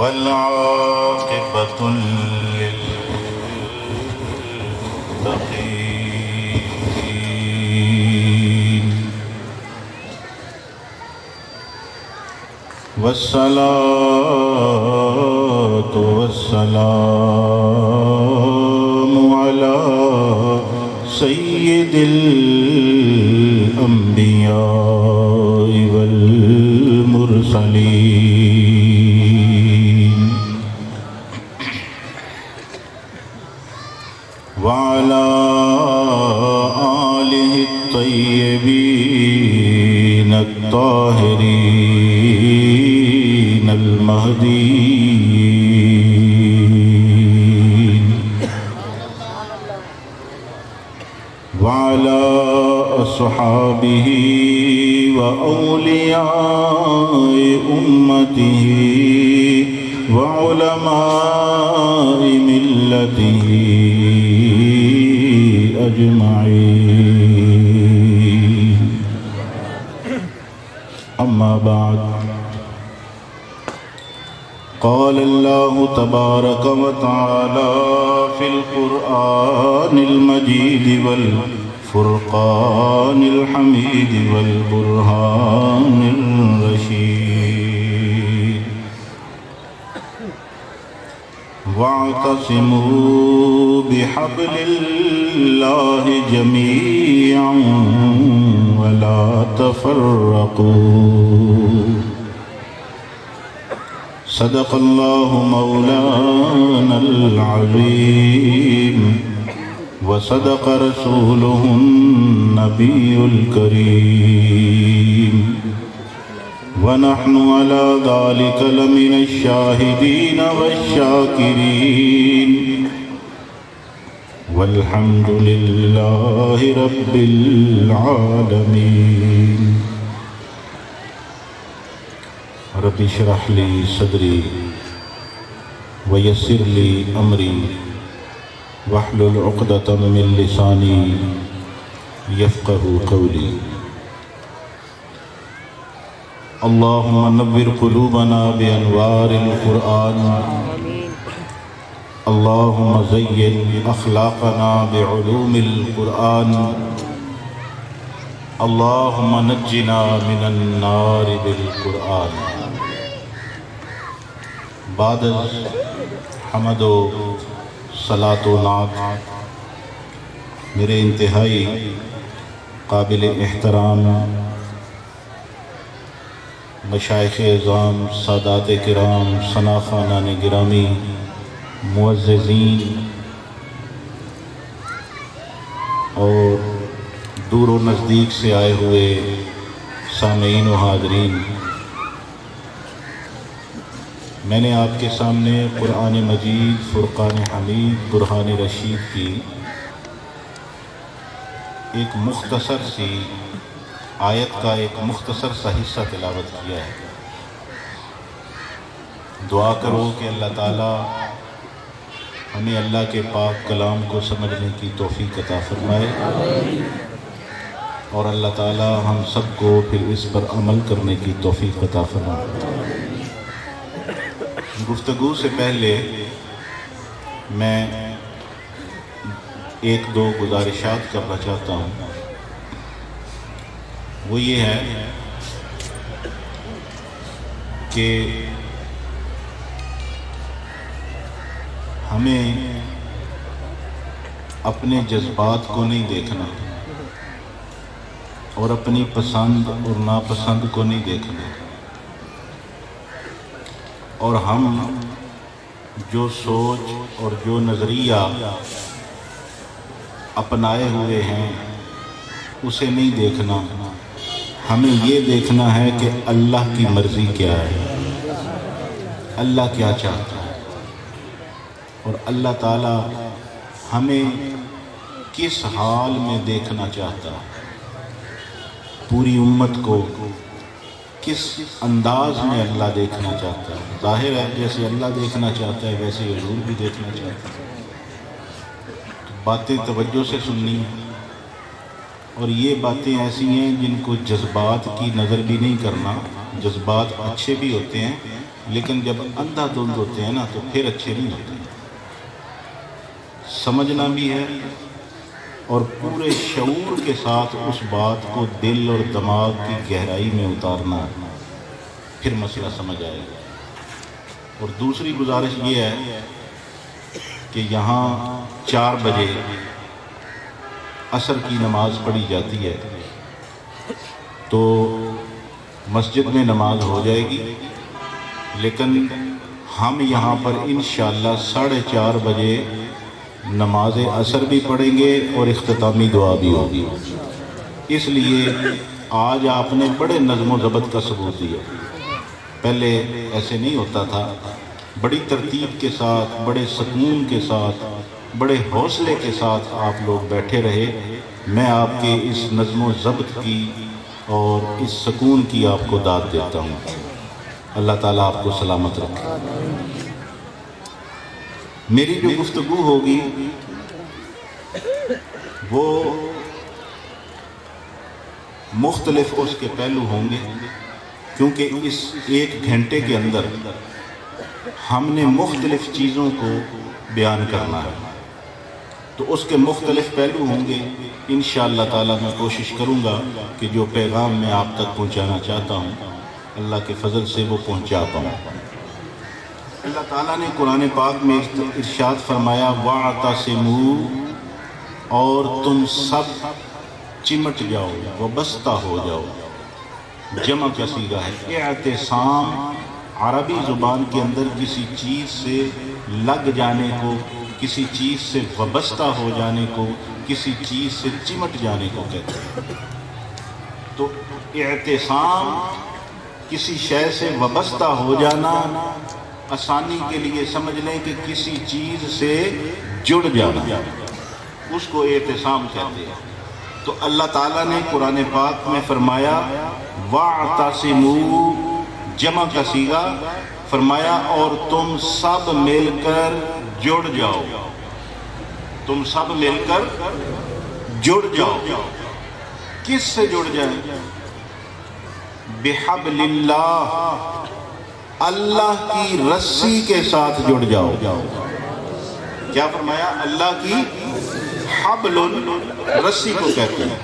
والعاقبة للمتقين والصلاة والسلام على سيد الأنبياء والمرسلين وعلى آله الطيبين الطاهرين المهديين وعلى أصحابه وأولياء أمته وعلماء ملته أجمعين. أما بعد، قال الله تبارك وتعالى في القرآن المجيد والفرقان الحميد والبرهان الرشيد: واعتصموا بحبل الله جميعا ولا تفرقوا. صدق الله مولانا العظيم وصدق رسوله النبي الكريم، ونحن على ذلك لمن الشاهدين والشاكرين، والحمد لله رب العالمين. رب اشرح لي صدري ويسر لي أمري واحلل عقدة من لساني يفقه قولي. اللهم نور قلوبنا بأنوار القرآن، اللهم زين أخلاقنا بعلوم القرآن، اللهم نجنا من النار بالقرآن. بعد حمد و صلاۃ و نعت، میرے انتہائی قابل احترام مشائخ اعظام، سادات کرام، ثنا خانان گرامی، معززین اور دور و نزدیک سے آئے ہوئے سامعین و حاضرین، میں نے آپ کے سامنے قرآن مجید، فرقان حمید، برہان رشید کی ایک مختصر سی آیت کا ایک مختصر سا حصہ تلاوت کیا ہے۔ دعا کرو کہ اللہ تعالیٰ ہمیں اللہ کے پاک کلام کو سمجھنے کی توفیق عطا فرمائے، اور اللہ تعالیٰ ہم سب کو پھر اس پر عمل کرنے کی توفیق عطا فرمائے۔ گفتگو سے پہلے میں ایک دو گزارشات کرنا چاہتا ہوں۔ وہ یہ ہے کہ ہمیں اپنے جذبات کو نہیں دیکھنا اور اپنی پسند اور ناپسند کو نہیں دیکھنا، اور ہم جو سوچ اور جو نظریہ اپنائے ہوئے ہیں اسے نہیں دیکھنا، ہمیں یہ دیکھنا ہے کہ اللہ کی مرضی کیا ہے، اللہ کیا چاہتا ہے، اور اللہ تعالیٰ ہمیں کس حال میں دیکھنا چاہتا ہے، پوری امت کو کس انداز میں اللہ دیکھنا چاہتا ہے۔ ظاہر ہے جیسے اللہ دیکھنا چاہتا ہے ویسے حضور بھی دیکھنا چاہتا ہے، تو باتیں توجہ سے سننی ہیں، اور یہ باتیں ایسی ہیں جن کو جذبات کی نظر بھی نہیں کرنا۔ جذبات اچھے بھی ہوتے ہیں لیکن جب اندھا دھند ہوتے ہیں نا تو پھر اچھے نہیں ہوتے. سمجھنا بھی ہے اور پورے شعور کے ساتھ اس بات کو دل اور دماغ کی گہرائی میں اتارنا، پھر مسئلہ سمجھ آئے گا. اور دوسری گزارش یہ ہے کہ یہاں 4 بجے عصر کی نماز پڑھی جاتی ہے تو مسجد میں نماز ہو جائے گی، لیکن ہم یہاں پر انشاءاللہ 4:30 بجے نماز عصر بھی پڑھیں گے اور اختتامی دعا بھی ہوگی. اس لیے آج آپ نے بڑے نظم و ضبط کا ثبوت دیا. پہلے ایسے نہیں ہوتا تھا. بڑی ترتیب کے ساتھ، بڑے سکون کے ساتھ، بڑے حوصلے کے ساتھ آپ لوگ بیٹھے رہے. میں آپ کے اس نظم و ضبط کی اور اس سکون کی آپ کو داد دیتا ہوں. اللہ تعالیٰ آپ کو سلامت رکھے. میری جو گفتگو ہوگی وہ مختلف اس کے پہلو ہوں گے، کیونکہ اس 1 گھنٹے کے اندر ہم نے مختلف چیزوں کو بیان کرنا ہے، تو اس کے مختلف پہلو ہوں گے. انشاءاللہ تعالیٰ میں کوشش کروں گا کہ جو پیغام میں آپ تک پہنچانا چاہتا ہوں اللہ کے فضل سے وہ پہنچا پاؤں. اللہ تعالیٰ نے قرآن پاک میں ارشاد فرمایا وَاعْتَصِمُوا، اور تم سب چمٹ جاؤ، وابستہ ہو جاؤ. جمع کا صیغہ ہے. اعتصام عربی زبان کے اندر کسی چیز سے لگ جانے کو، کسی چیز سے وابستہ ہو جانے کو، کسی چیز سے چمٹ جانے کو کہتے ہیں. تو اعتصام کسی شے سے وابستہ ہو جانا، آسانی کے لیے سمجھ لیں کہ کسی چیز سے جڑ جانا، اس کو اعتصام کہتے ہیں. تو اللہ تعالیٰ نے قرآن پاک میں فرمایا وَاعْتَصِمُوا، جمع کا صیغہ، فرمایا اور تم سب مل کر جڑ جاؤ. تم سب مل کر جڑ جاؤ. کس سے جڑ جائیں؟ بِحَبْلِ اللَّهِ، اللہ کی رسی کے ساتھ جڑ جاؤ. کیا فرمایا؟ اللہ کی حبل، رسی کو کہتے ہیں.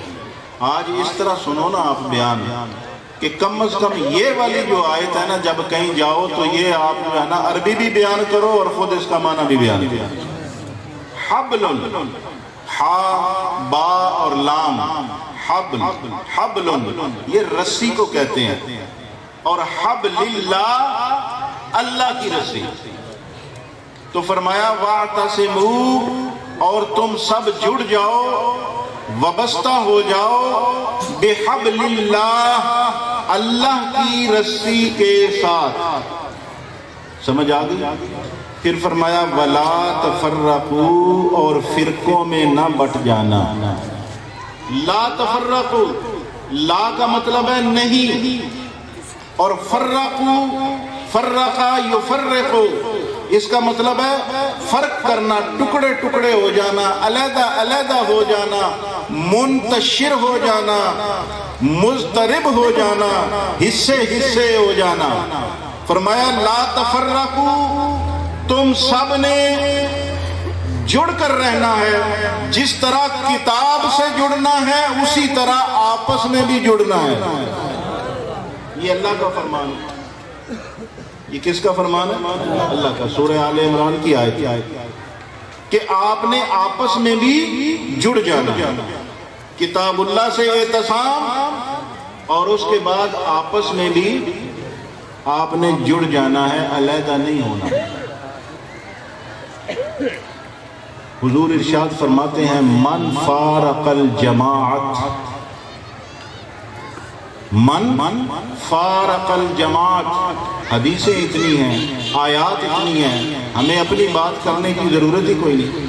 آج اس طرح سنو نا آپ بیان کہ کم از کم یہ والی جو آیت ہے نا، جب کہیں جاؤ تو یہ آپ جو ہے نا عربی بھی بیان کرو اور خود اس کا معنی بھی بیان کرو. حبل، ہا با اور لام، حبل، حبل یہ رسی کو کہتے ہیں. اور حبل اللہ، اللہ کی رسی. تو فرمایا وَاعْتَصِمُوا، اور تم سب جڑ جاؤ، وابستہ ہو جاؤ، بِحَبْلِ اللَّهِ، اللہ کی رسی کے ساتھ. سمجھ آ گئی؟ پھر فرمایا وَلَا تَفَرَّقُوا، اور فرقوں میں نہ بٹ جانا. لا تفرقوا، لا کا مطلب ہے نہیں، اور فرقوا، فرقا یفرقو، اس کا مطلب ہے فرق کرنا، ٹکڑے ٹکڑے ہو جانا، علیحدہ علیحدہ ہو جانا، منتشر ہو جانا، مضطرب ہو جانا، حصے حصے ہو جانا. فرمایا لا تفرقو، تم سب نے جڑ کر رہنا ہے. جس طرح کتاب سے جڑنا ہے اسی طرح آپس میں بھی جڑنا ہے. یہ اللہ کا فرمان ہے. یہ کس کا فرمان ہے؟ اللہ کا. سورہ آل عمران کی آیت کہ آپ نے آپس میں بھی جڑ جانا. کتاب اللہ سے اعتصام، اور اس کے بعد آپس میں بھی آپ نے جڑ جانا ہے، علیحدہ نہیں ہونا. حضور ارشاد فرماتے ہیں من فارق الجماعت، من فارق الجماعت. حدیثیں اتنی ہیں، آیات اتنی ہیں، ہمیں اپنی بات کرنے کی ضرورت ہی کوئی نہیں.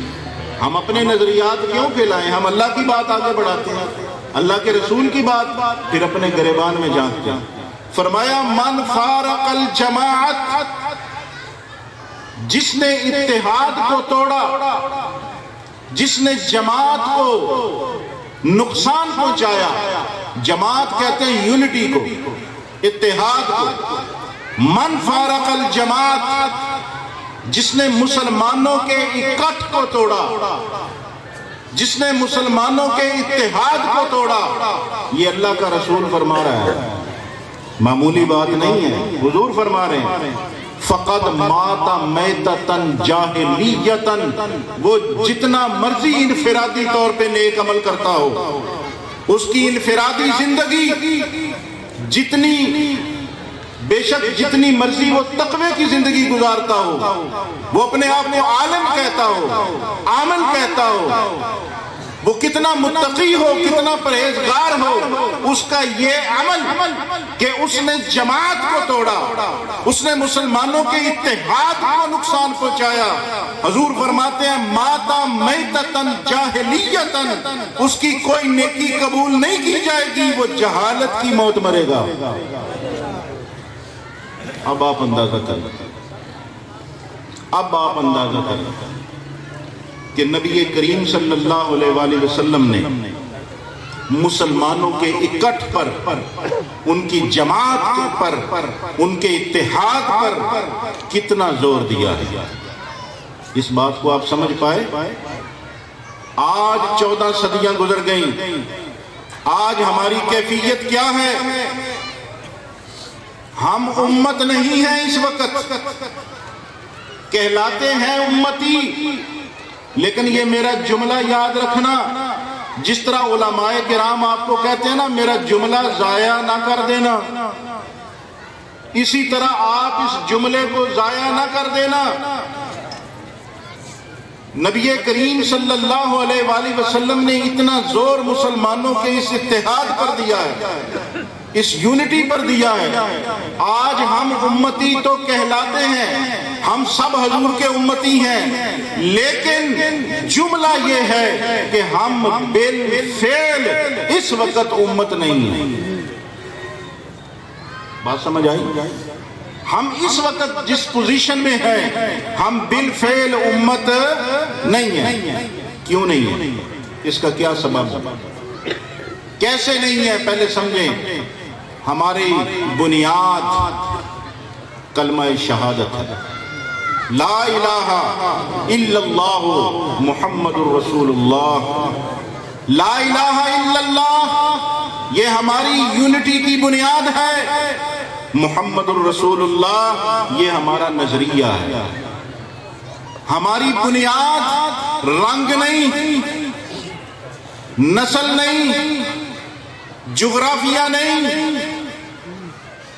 ہم اپنے نظریات کیوں پھیلائیں؟ ہم اللہ کی بات آگے بڑھاتے ہیں، اللہ کے رسول کی بات پھر اپنے گریبان میں جھانکتے ہیں. فرمایا من فارق الجماعت، جس نے اتحاد کو توڑا، جس نے جماعت کو نقصان پہنچایا. جماعت کہتے ہیں یونٹی کو، اتحاد کو. من فارق الجماعت، جس نے مسلمانوں کے اکٹھ کو توڑا، جس نے مسلمانوں کے اتحاد کو توڑا، یہ اللہ کا رسول فرما رہا ہے، معمولی بات نہیں ہے۔ حضور فرما رہے ہیں فقد مات میتتن جاہلیتن، وہ جتنا مرضی انفرادی طور پہ نیک عمل کرتا ہو، اس کی انفرادی زندگی جتنی بے شک جتنی مرضی وہ تقوی کی زندگی گزارتا ہو، وہ اپنے آپ کو عالم کہتا ہو، عامل کہتا ہو، وہ کتنا متقی ہو، کتنا پرہیزگار ہو، اس کا یہ عمل کہ اس نے جماعت کو توڑا، اس نے مسلمانوں کے اتحاد کو نقصان پہنچایا، حضور فرماتے ہیں ماتا میتتن جاہلیتن، اس کی کوئی نیکی قبول نہیں کی جائے گی، وہ جہالت کی موت مرے گا۔ اب آپ اندازہ کریں، اب آپ اندازہ کریں کہ نبی کریم صلی اللہ علیہ وآلہ وسلم نے مسلمانوں کے اکٹھ پر، ان کی جماعت پر، ان کے اتحاد پر کتنا زور دیا ہے۔ اس بات کو آپ سمجھ پائے؟ آج 14 صدیاں گزر گئیں، آج ہماری کیفیت کیا ہے؟ ہم امت نہیں ہیں، اس وقت کہلاتے ہیں امتی، لیکن یہ میرا جملہ یاد رکھنا، جس طرح علماء کرام آپ کو کہتے ہیں نا میرا جملہ ضائع نہ کر دینا، اسی طرح آپ اس جملے کو ضائع نہ کر دینا۔ نبی کریم صلی اللہ علیہ وآلہ وسلم نے اتنا زور مسلمانوں کے اس اتحاد پر دیا ہے، اس یونٹی پر دیا ہے۔ آج ہم امتی تو کہلاتے ہیں، ہم سب حضور کے امتی ہیں، لیکن جملہ یہ ہے کہ ہم بالفعل اس وقت امت نہیں ہیں۔ بات سمجھ آئی؟ ہم اس وقت جس پوزیشن میں ہیں، ہم بالفعل امت نہیں ہیں۔ کیوں نہیں ہیں؟ اس کا کیا سبب ہے؟ کیسے نہیں ہے؟ پہلے سمجھیں، ہماری بنیاد کلمہ شہادت ہے، لا الہ الا اللہ محمد الرسول اللہ، لا الہ الا اللہ، یہ ہماری یونٹی کی بنیاد ہے۔ محمد الرسول اللہ یہ ہمارا نظریہ ہے۔ ہماری بنیاد رنگ نہیں، نسل نہیں، جغرافیہ نہیں،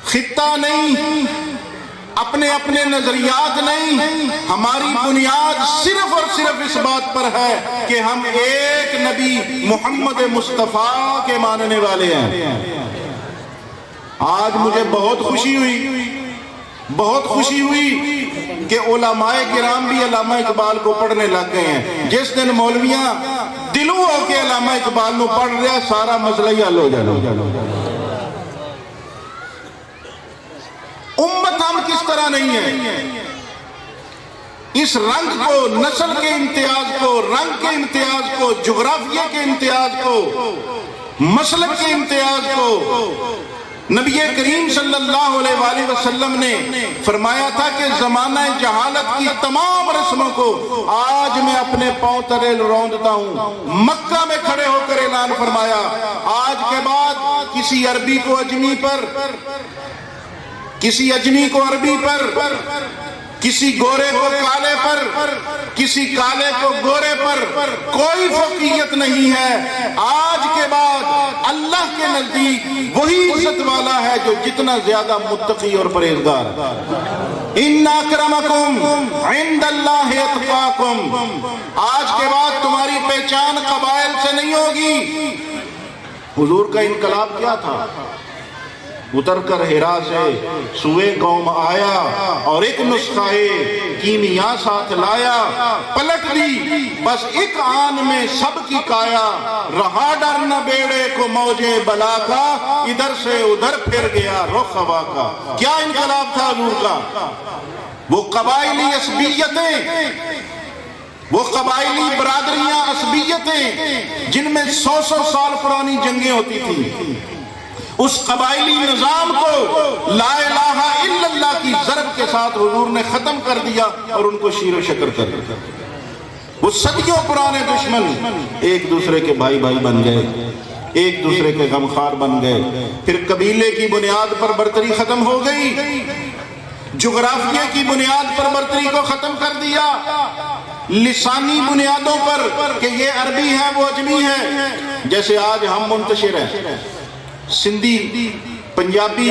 خطہ نہیں، اپنے اپنے نظریات نہیں، ہماری بنیاد صرف اور صرف اس بات پر ہے کہ ہم ایک نبی محمد مصطفیٰ کے ماننے والے ہیں۔ آج مجھے بہت خوشی ہوئی کہ علماء کرام بھی علامہ اقبال کو پڑھنے لگ گئے ہیں۔ جس دن مولویاں دلوں ہو کے علامہ اقبال نو پڑھ رہا، سارا مسئلہ ہی حل ہو جانا۔ امت ہم کس طرح نہیں ہے؟ اس رنگ کو، نسل کے امتیاز کو، رنگ کے امتیاز کو، جغرافیہ کے امتیاز کو، مسلک کے امتیاز کو نبی کریم صلی اللہ علیہ وآلہ وسلم نے فرمایا تھا کہ زمانہ جہالت کی تمام رسموں کو آج میں اپنے پاؤں تلے روندتا ہوں۔ مکہ میں کھڑے ہو کر اعلان فرمایا، آج کے بعد کسی عربی کو اجمی پر، کسی اجمی کو عربی پر، کسی گورے کو کالے پر، کسی کالے کو گورے پر کوئی فوقیت نہیں ہے۔ آج کے بعد اللہ کے نزدیک وہی عزت والا ہے جو جتنا زیادہ متقی اور پرہیزگار ہے۔ ان اکرمکم عند اللہ اتقاکم، آج کے بعد تمہاری پہچان قبائل سے نہیں ہوگی۔ حضور کا انقلاب کیا تھا؟ اتر کر ہرا سے سوئے قوم آیا اور ایک نسخہ کیمیا ساتھ لایا، پلٹ دی بس ایک آن میں سب کی کایا، رہا ڈر نہ بیڑے کو موجے بلا کا، ادھر سے ادھر پھر گیا رخ ہوا کا۔ کیا انقلاب تھا حضور کا؟ وہ قبائلی عصبیتیں، وہ قبائلی برادریاں عصبیتیں جن میں 100 سال پرانی جنگیں ہوتی تھیں، اس قبائلی نظام کو لا الہ الا اللہ کی ضرب کے ساتھ حضور نے ختم کر دیا اور ان کو شیر و شکر کر دیا۔ وہ صدیوں پرانے دشمن ایک دوسرے کے بھائی بھائی بن گئے، ایک دوسرے کے غمخوار بن گئے۔ پھر قبیلے کی بنیاد پر برتری ختم ہو گئی، جغرافیہ کی بنیاد پر برتری کو ختم کر دیا، لسانی بنیادوں پر کہ یہ عربی ہے وہ اجمی ہے۔ جیسے آج ہم منتشر ہیں، سندھی، پنجابی،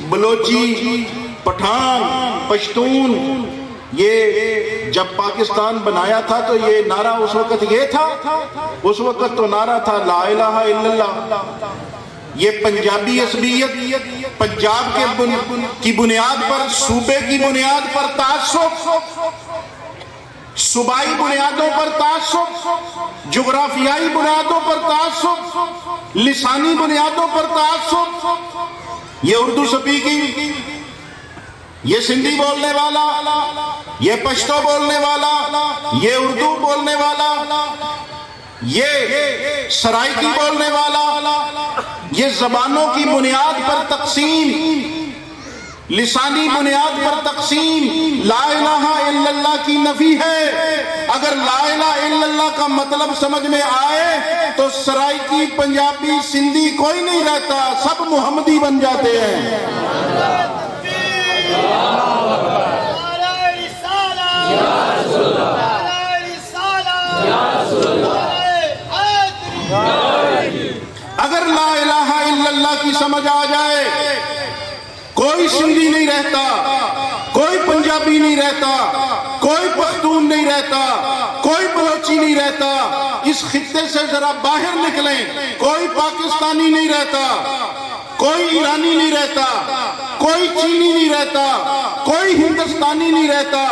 بلوچی، پٹھان، پشتون، یہ جب پاکستان بنایا تھا تو یہ نعرہ اس وقت یہ تھا، اس وقت تو نعرہ تھا لا الہ الا اللہ۔ یہ پنجابی عصبیت، پنجاب کی بنیاد پر، صوبے کی بنیاد پر تعصب، صوبائی بنیادوں پر تعصب، جغرافیائی بنیادوں پر تعصب، لسانی بنیادوں پر تعصب، یہ اردو سپیکنگ، یہ سندھی بولنے والا، یہ پشتو بولنے والا، یہ اردو بولنے والا، یہ سرائکی بولنے والا، یہ زبانوں کی بنیاد پر تقسیم، لسانی بنیاد پر تقسیم لا الہ الا اللہ کی نفی ہے۔ اگر لا الہ الا اللہ کا مطلب سمجھ میں آئے تو سرائکی، پنجابی، سندھی کوئی نہیں رہتا، سب محمدی بن جاتے ہیں۔ اگر لا الہ الا اللہ کی سمجھ آ جائے، کوئی سندھی نہیں رہتا، کوئی پنجابی نہیں رہتا، کوئی پختون نہیں رہتا، کوئی بلوچی نہیں رہتا۔ اس خطے سے ذرا باہر نکلیں، کوئی پاکستانی نہیں رہتا، کوئی ایرانی نہیں رہتا، کوئی چینی نہیں رہتا، کوئی ہندوستانی نہیں رہتا۔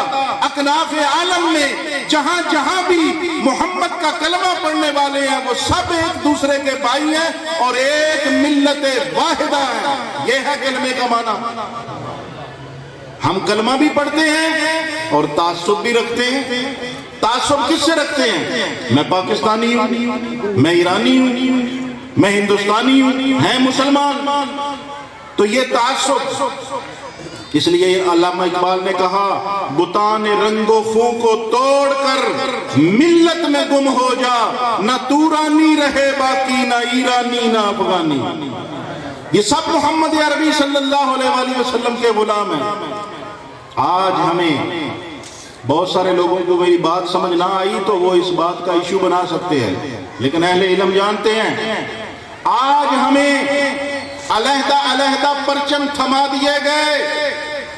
اکناف عالم میں جہاں جہاں بھی محمد کا کلمہ پڑھنے والے ہیں وہ سب ایک دوسرے کے بھائی ہیں اور ایک ملت واحدہ ہے۔ یہ ہے کلمے کا معنی۔ ہم کلمہ بھی پڑھتے ہیں اور تعصب بھی رکھتے ہیں۔ تعصب کس سے رکھتے ہیں؟ میں پاکستانی ہوں، میں ایرانی ہوں، میں ہندوستانی ہوں، ہے مسلمان، تو یہ تعصب۔ اس لیے علامہ اقبال نے کہا بتان رنگ و خوں کو توڑ کر ملت میں گم ہو جا، نہ تورانی رہے باقی، نہ ایرانی نہ افغانی۔ یہ سب محمد عربی صلی اللہ علیہ وآلہ وسلم کے غلام ہیں۔ آج ہمیں بہت سارے لوگوں کو میری بات سمجھ نہ آئی تو وہ اس بات کا ایشو بنا سکتے ہیں، لیکن اہل علم جانتے ہیں آج ہمیں علیحدہ علیحدہ پرچم تھما دیے گئے۔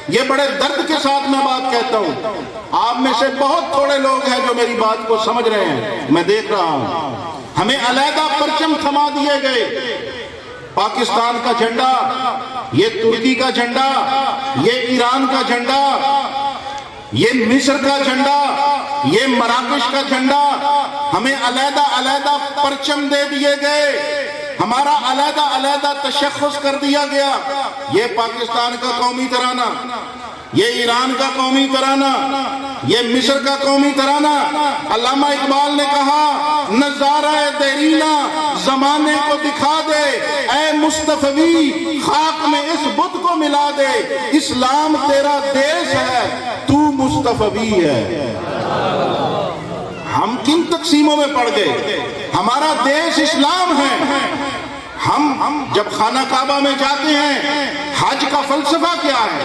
یہ بڑے درد کے ساتھ میں بات کہتا ہوں، آپ میں سے بہت تھوڑے لوگ ہیں جو میری بات کو سمجھ رہے ہیں، میں دیکھ رہا ہوں۔ ہمیں علیحدہ پرچم تھما دیے گئے، پاکستان کا جھنڈا، یہ ترکی کا جھنڈا، یہ ایران کا جھنڈا، یہ مصر کا جھنڈا، یہ مراکش کا جھنڈا، ہمیں علیحدہ علیحدہ پرچم دے دیے گئے، ہمارا علیحدہ علیحدہ تشخص کر دیا گیا۔ یہ پاکستان کا قومی ترانہ، یہ ایران کا قومی ترانہ، یہ مصر کا قومی ترانہ۔ علامہ اقبال نے کہا نظارہ دیرینہ زمانے کو دکھا دے، اے مصطفی خاک میں اس بت کو ملا دے، اسلام تیرا دیس ہے تو مصطفی ہے۔ ہم کن تقسیموں میں پڑ گئے؟ ہمارا دیش اسلام ہے۔ ہم جب خانہ کعبہ میں جاتے ہیں، حج کا فلسفہ کیا ہے؟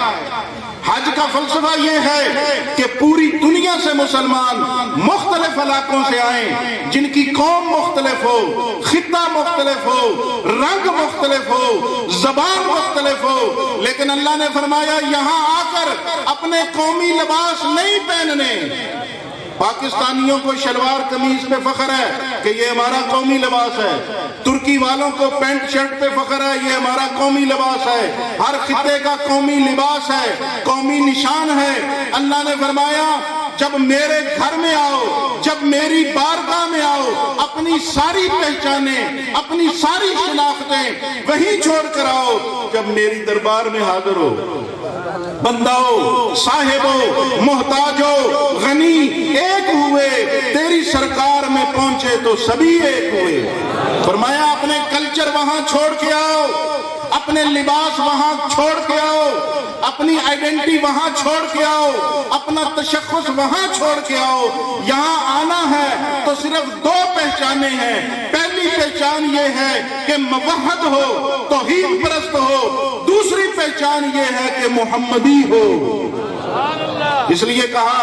حج کا فلسفہ یہ ہے کہ پوری دنیا سے مسلمان مختلف علاقوں سے آئیں، جن کی قوم مختلف ہو، خطہ مختلف ہو، رنگ مختلف ہو، زبان مختلف ہو، لیکن اللہ نے فرمایا یہاں آ کر اپنے قومی لباس نہیں پہننے۔ پاکستانیوں کو شلوار قمیض پہ فخر ہے کہ یہ ہمارا قومی لباس ہے، ترکی والوں کو پینٹ شرٹ پہ فخر ہے، یہ ہمارا قومی لباس ہے۔ ہر خطے کا قومی لباس ہے، قومی نشان ہے۔ اللہ نے فرمایا جب میرے گھر میں آؤ، جب میری بارگاہ میں آؤ، اپنی ساری پہچانیں، اپنی ساری شناختیں وہیں چھوڑ کر آؤ جب میری دربار میں حاضر ہو۔ بندہ ہو، صاحب ہو، محتاج ہو، غنی ایک ہوئے، تیری سرکار میں پہنچے تو سبھی ایک ہوئے۔ فرمایا اپنے کلچر وہاں چھوڑ کے آؤ، اپنے لباس وہاں چھوڑ کے آؤ، اپنی آئیڈینٹی وہاں چھوڑ کے آؤ، اپنا تشخص وہاں چھوڑ کے آؤ۔ یہاں آنا ہے تو صرف دو پہچانیں ہیں۔ پہلی پہچان یہ ہے کہ موحد ہو، توحید پرست ہو، دوسری پہچان یہ ہے کہ محمدی ہو۔ اس لیے کہا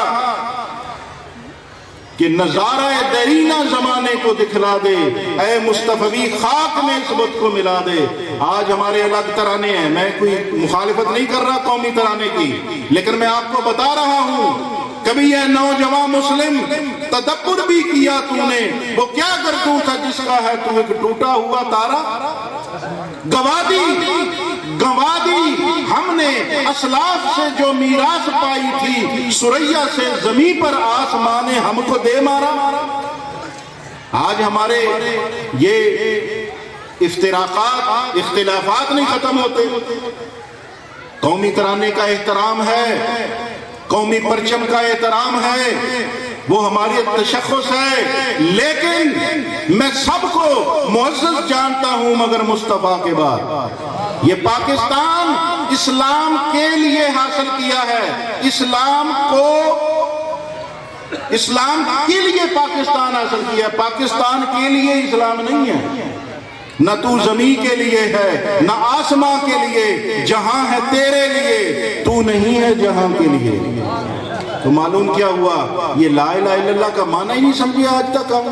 کہ نظارہ دیرینہ زمانے کو دکھلا دے، اے مصطفی خاک میں اس بت کو ملا دے۔ آج ہمارے الگ ترانے ہیں، میں کوئی مخالفت نہیں کر رہا قومی ترانے کی، لیکن میں آپ کو بتا رہا ہوں کبھی یہ نوجوان مسلم تدبر بھی کیا تو نے، وہ کیا گردوں تھا جس کا ہے تو ایک ٹوٹا ہوا تارا؟ گوادی ہم نے اسلاف سے جو میراث پائی تھی، سریا سے زمین پر آسمان ہم کو دے مارا۔ آج ہمارے یہ افتراقات، اختلافات نہیں ختم ہوتے۔ قومی ترانے کا احترام ہے، قومی پرچم کا احترام ہے، وہ ہماری تشخص ہے، لیکن میں سب کو معزز جانتا ہوں مگر مصطفیٰ کے بعد۔ یہ پاکستان اسلام کے لیے حاصل کیا ہے، اسلام کے لیے پاکستان حاصل کیا ہے، پاکستان کے لیے اسلام نہیں ہے۔ نہ تو زمین کے لیے ہے، نہ آسماں کے لیے، جہاں ہے تیرے لیے، تو نہیں ہے جہاں کے لیے۔ تو معلوم کیا ہوا؟ یہ لا الہ الا اللہ کا معنی ہی نہیں سمجھے آج تک ہم۔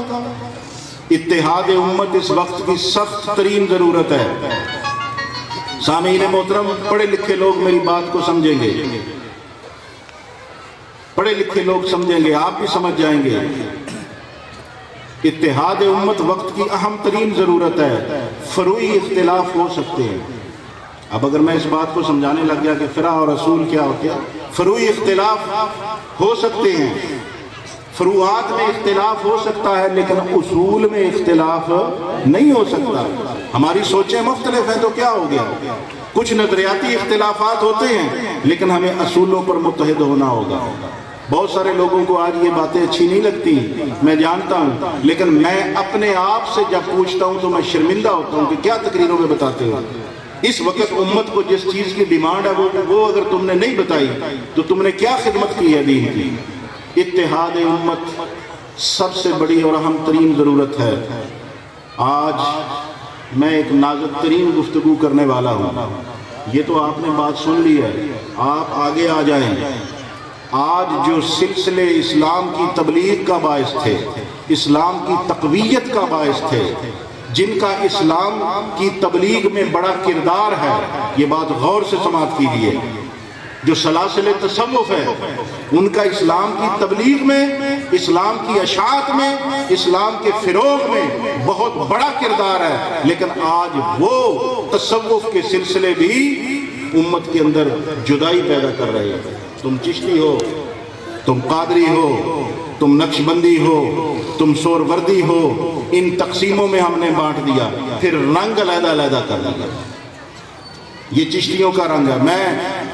اتحاد امت اس وقت کی سخت ترین ضرورت ہے۔ سامعین محترم، پڑھے لکھے لوگ میری بات کو سمجھیں گے، پڑھے لکھے لوگ سمجھیں گے، آپ بھی سمجھ جائیں گے۔ اتحاد امت وقت کی اہم ترین ضرورت ہے۔ فروعی اختلاف ہو سکتے ہیں۔ اب اگر میں اس بات کو سمجھانے لگ گیا کہ فرع اور اصول کیا ہوتے ہیں، فروعی اختلاف ہو سکتے ہیں، فروعات میں اختلاف ہو سکتا ہے، لیکن اصول میں اختلاف نہیں ہو سکتا۔ ہماری سوچیں مختلف ہیں تو کیا ہو گیا؟ کچھ نظریاتی اختلافات ہوتے ہیں، لیکن ہمیں اصولوں پر متحد ہونا ہوگا۔ بہت سارے لوگوں کو آج یہ باتیں اچھی نہیں لگتی، میں جانتا ہوں، لیکن میں اپنے آپ سے جب پوچھتا ہوں تو میں شرمندہ ہوتا ہوں کہ کیا تقریروں میں بتاتے ہو۔ اس وقت امت کو جس چیز کی ڈیمانڈ ہے وہ اگر تم نے نہیں بتائی تو تم نے کیا خدمت کی ہے دین کی؟ اتحاد امت سب سے بڑی اور اہم ترین ضرورت ہے۔ آج میں ایک نازک ترین گفتگو کرنے والا ہوں۔ یہ تو آپ نے بات سن لی ہے، آپ آگے آ جائیں۔ آج جو سلسلے اسلام کی تبلیغ کا باعث تھے، اسلام کی تقویت کا باعث تھے، جن کا اسلام کی تبلیغ میں بڑا کردار ہے، یہ بات غور سے سماعت کیجیے، جو سلاسل تصوف ہے ان کا اسلام کی تبلیغ میں، اسلام کی اشاعت میں، اسلام کے فروغ میں بہت بڑا کردار ہے، لیکن آج وہ تصوف کے سلسلے بھی امت کے اندر جدائی پیدا کر رہے ہیں۔ تم چشتی ہو، تم قادری ہو، تم نقش بندی ہو، تم سوروردی ہو، ان تقسیموں میں ہم نے بانٹ دیا، پھر رنگ علیحدہ علیحدہ کر دیا۔ یہ چشتیوں کا رنگ ہے۔ میں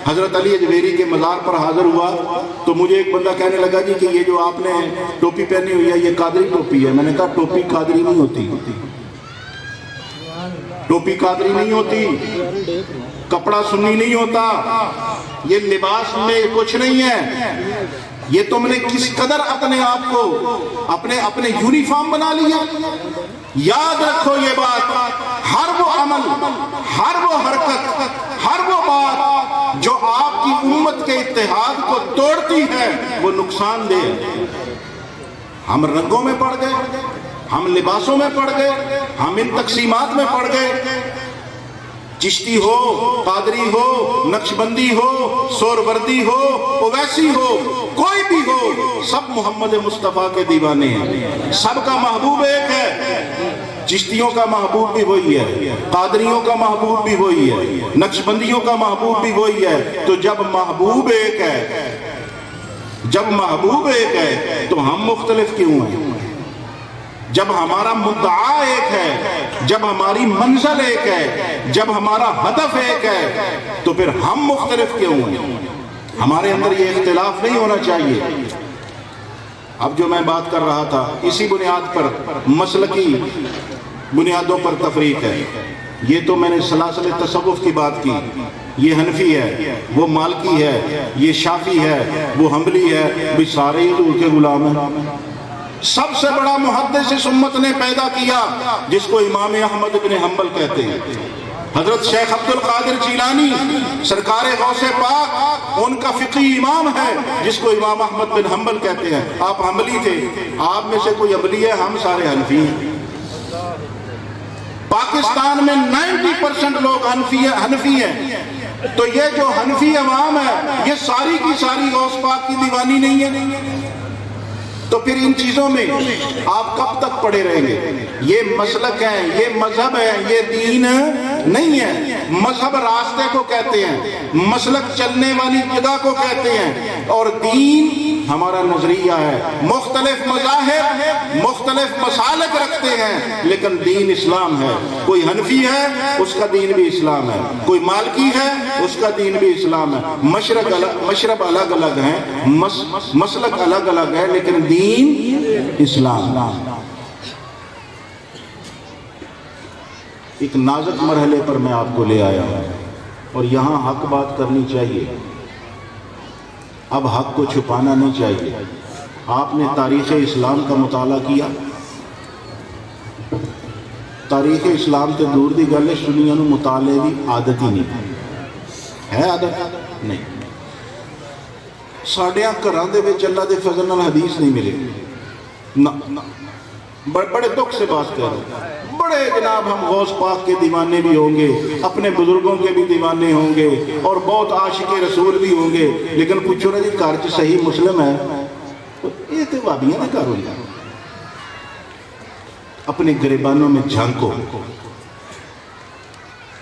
حضرت علی اجویری کے مزار پر حاضر ہوا تو مجھے ایک بندہ کہنے لگا جی کہ یہ جو آپ نے ٹوپی پہنی ہوئی ہے یہ قادری ٹوپی ہے۔ میں نے کہا ٹوپی قادری نہیں ہوتی، ٹوپی قادری نہیں ہوتی، کپڑا سنی نہیں ہوتا، یہ لباس میں کچھ نہیں ہے، یہ تم نے کس قدر اپنے آپ کو اپنے یونیفارم بنا لیا۔ یاد رکھو یہ بات، ہر وہ عمل، ہر وہ حرکت، ہر وہ بات جو آپ کی امت کے اتحاد کو توڑتی ہے وہ نقصان دہ ہے۔ ہم رنگوں میں پڑ گئے، ہم لباسوں میں پڑ گئے، ہم ان تقسیمات میں پڑ گئے۔ چشتی ہو، قادری ہو، نقشبندی ہو، سوروردی ہو، اویسی ہو، کوئی بھی ہو، سب محمد مصطفیٰ کے دیوانے ہیں، سب کا محبوب ایک ہے۔ چشتیوں کا محبوب بھی وہی ہے، قادریوں کا محبوب بھی وہی ہے، نقشبندیوں کا محبوب بھی وہی ہے۔ تو جب محبوب ایک ہے تو ہم مختلف کیوں ہیں؟ جب ہمارا مدعا ایک ہے، جب ہماری منزل ایک ہے، جب ہمارا ہدف ایک ہے، تو پھر ہم مختلف کیوں ہیں؟ ہمارے اندر یہ اختلاف نہیں ہونا چاہیے۔ اب جو میں بات کر رہا تھا اسی بنیاد پر، مسلکی بنیادوں پر تفریق ہے۔ یہ تو میں نے سلاسل تصوف کی بات کی، یہ حنفی ہے، وہ مالکی ہے، یہ شافعی ہے، وہ حنبلی ہے، بھی سارے ہی حضور کے غلام ہیں۔ سب سے بڑا محدث اس امت نے پیدا کیا جس کو امام احمد بن حنبل کہتے ہیں، حضرت شیخ عبد القادر جیلانی سرکار غوث پاک، ان کا فقہی امام ہے جس کو امام احمد بن حنبل کہتے ہیں۔ آپ حنبلی تھے، آپ میں سے کوئی حنبلی ہے؟ ہم سارے حنفی ہیں۔ پاکستان میں 90% لوگ حنفی ہیں، تو یہ جو حنفی عوام ہے یہ ساری کی ساری غوث پاک کی دیوانی نہیں ہے؟ تو پھر ان چیزوں میں آپ کب تک پڑے رہیں گے؟ یہ مسلک ہے، یہ مذہب ہے، یہ دین نہیں ہے۔ مذہب راستے کو کہتے ہیں، مسلک چلنے والی جگہ کو کہتے ہیں، اور دین ہمارا نظریہ ہے۔ مختلف مذاہب مختلف مسالک رکھتے ہیں لیکن دین اسلام ہے۔ کوئی حنفی ہے اس کا دین بھی اسلام ہے، کوئی مالکی ہے اس کا دین بھی اسلام ہے۔ مشرب الگ الگ ہیں، مسلک الگ الگ ہے، لیکن دین اسلام۔ ایک نازک مرحلے پر میں آپ کو لے آیا ہوں اور یہاں حق بات کرنی چاہیے، اب حق کو چھپانا نہیں چاہیے۔ آپ نے تاریخ اسلام کا مطالعہ کیا؟ تاریخ اسلام تے دور دی گل ہے، سنیاں نو مطالعے دی عادت ہی نہیں ہے، عادت نہیں۔ ساڈے گھراں دے وچ اللہ دے فضل نال حدیث نہیں ملے نہ، بڑے دکھ سے بات کر رہے ہیں۔ بڑے جناب ہم غوث پاک کے دیوانے بھی ہوں گے، اپنے بزرگوں کے بھی دیوانے ہوں گے، اور بہت عاشق رسول بھی ہوں گے، لیکن پوچھو نا جی گھر چ صحیح مسلم ہے؟ یہ تو وابیاں دے گھر ہوئی۔ اپنے گریبانوں میں جھانکو۔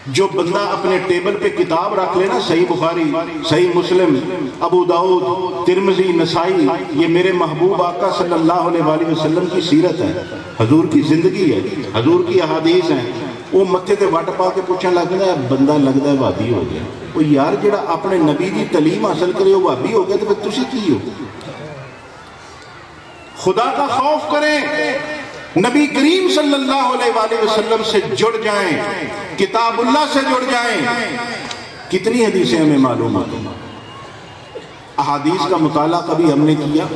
جو بندہ اپنے ٹیبل پہ کتاب رکھ لے نا، صحیح بخاری، صحیح مسلم، ابو داؤد، ترمذی، نسائی، یہ میرے محبوب آقا صلی اللہ علیہ وآلہ وسلم کی سیرت ہے، حضور کی زندگی ہے، حضور کی احادیث ہیں۔ وہ متھے تے وٹ پا کے پوچھنے لگتا ہے، بندہ لگتا ہے وہابی ہو گیا۔ وہ یار جڑا اپنے نبی دی تعلیم حاصل کرے وہ وہابی ہو گیا، تو پھر تسی کی ہو؟ خدا کا خوف کریں، نبی کریم صلی اللہ علیہ وآلہ وسلم سے جڑ جائیں، کتاب اللہ سے جڑ جائیں۔ کتنی حدیثیں ہمیں معلوم ہیں؟ احادیث کا مطالعہ کبھی ہم نے کیا؟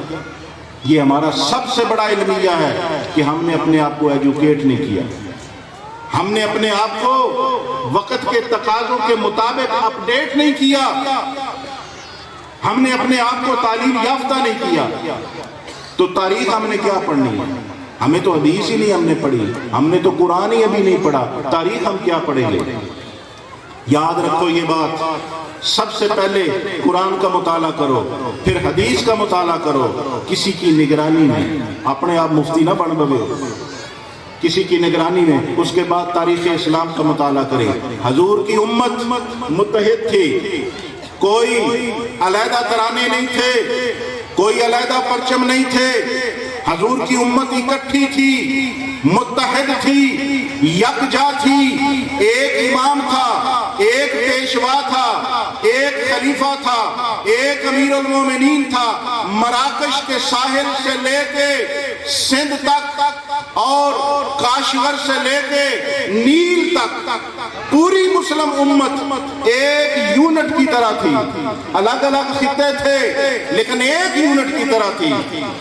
یہ ہمارا سب سے بڑا علمیہ ہے کہ ہم نے اپنے آپ کو ایجوکیٹ نہیں کیا، ہم نے اپنے آپ کو وقت کے تقاضوں کے مطابق اپڈیٹ نہیں کیا، ہم نے اپنے آپ کو تعلیم یافتہ نہیں کیا۔ تو تاریخ ہم نے کیا پڑھنی ہے؟ ہمیں تو حدیث ہی نہیں ہم نے پڑھی، ہم نے تو قرآن ہی ابھی نہیں پڑھا، تاریخ ہم کیا پڑھیں گے؟ یاد رکھو یہ بات، سب سے پہلے قرآن کا مطالعہ کرو، پھر حدیث کا مطالعہ کرو، کسی کی نگرانی میں، اپنے آپ مفتی نہ بن بوے، کسی کی نگرانی میں۔ اس کے بعد تاریخ اسلام کا مطالعہ کریں۔ حضور کی امت متحد تھی، کوئی علیحدہ ترانے نہیں تھے، کوئی علیحدہ پرچم نہیں تھے، حضور کی امت اکٹھی تھی، متحد تھی، یکجا تھی۔ ایک امام تھا، ایک پیشوا تھا، ایک خلیفہ تھا، ایک امیر المومنین تھا۔ مراکش کے ساحل سے لے کے سندھ تک اور کاشغر سے لے کے نیل تک پوری مسلم امت ایک یونٹ کی طرح تھی۔ الگ الگ خطے تھے لیکن ایک یونٹ کی طرح تھی۔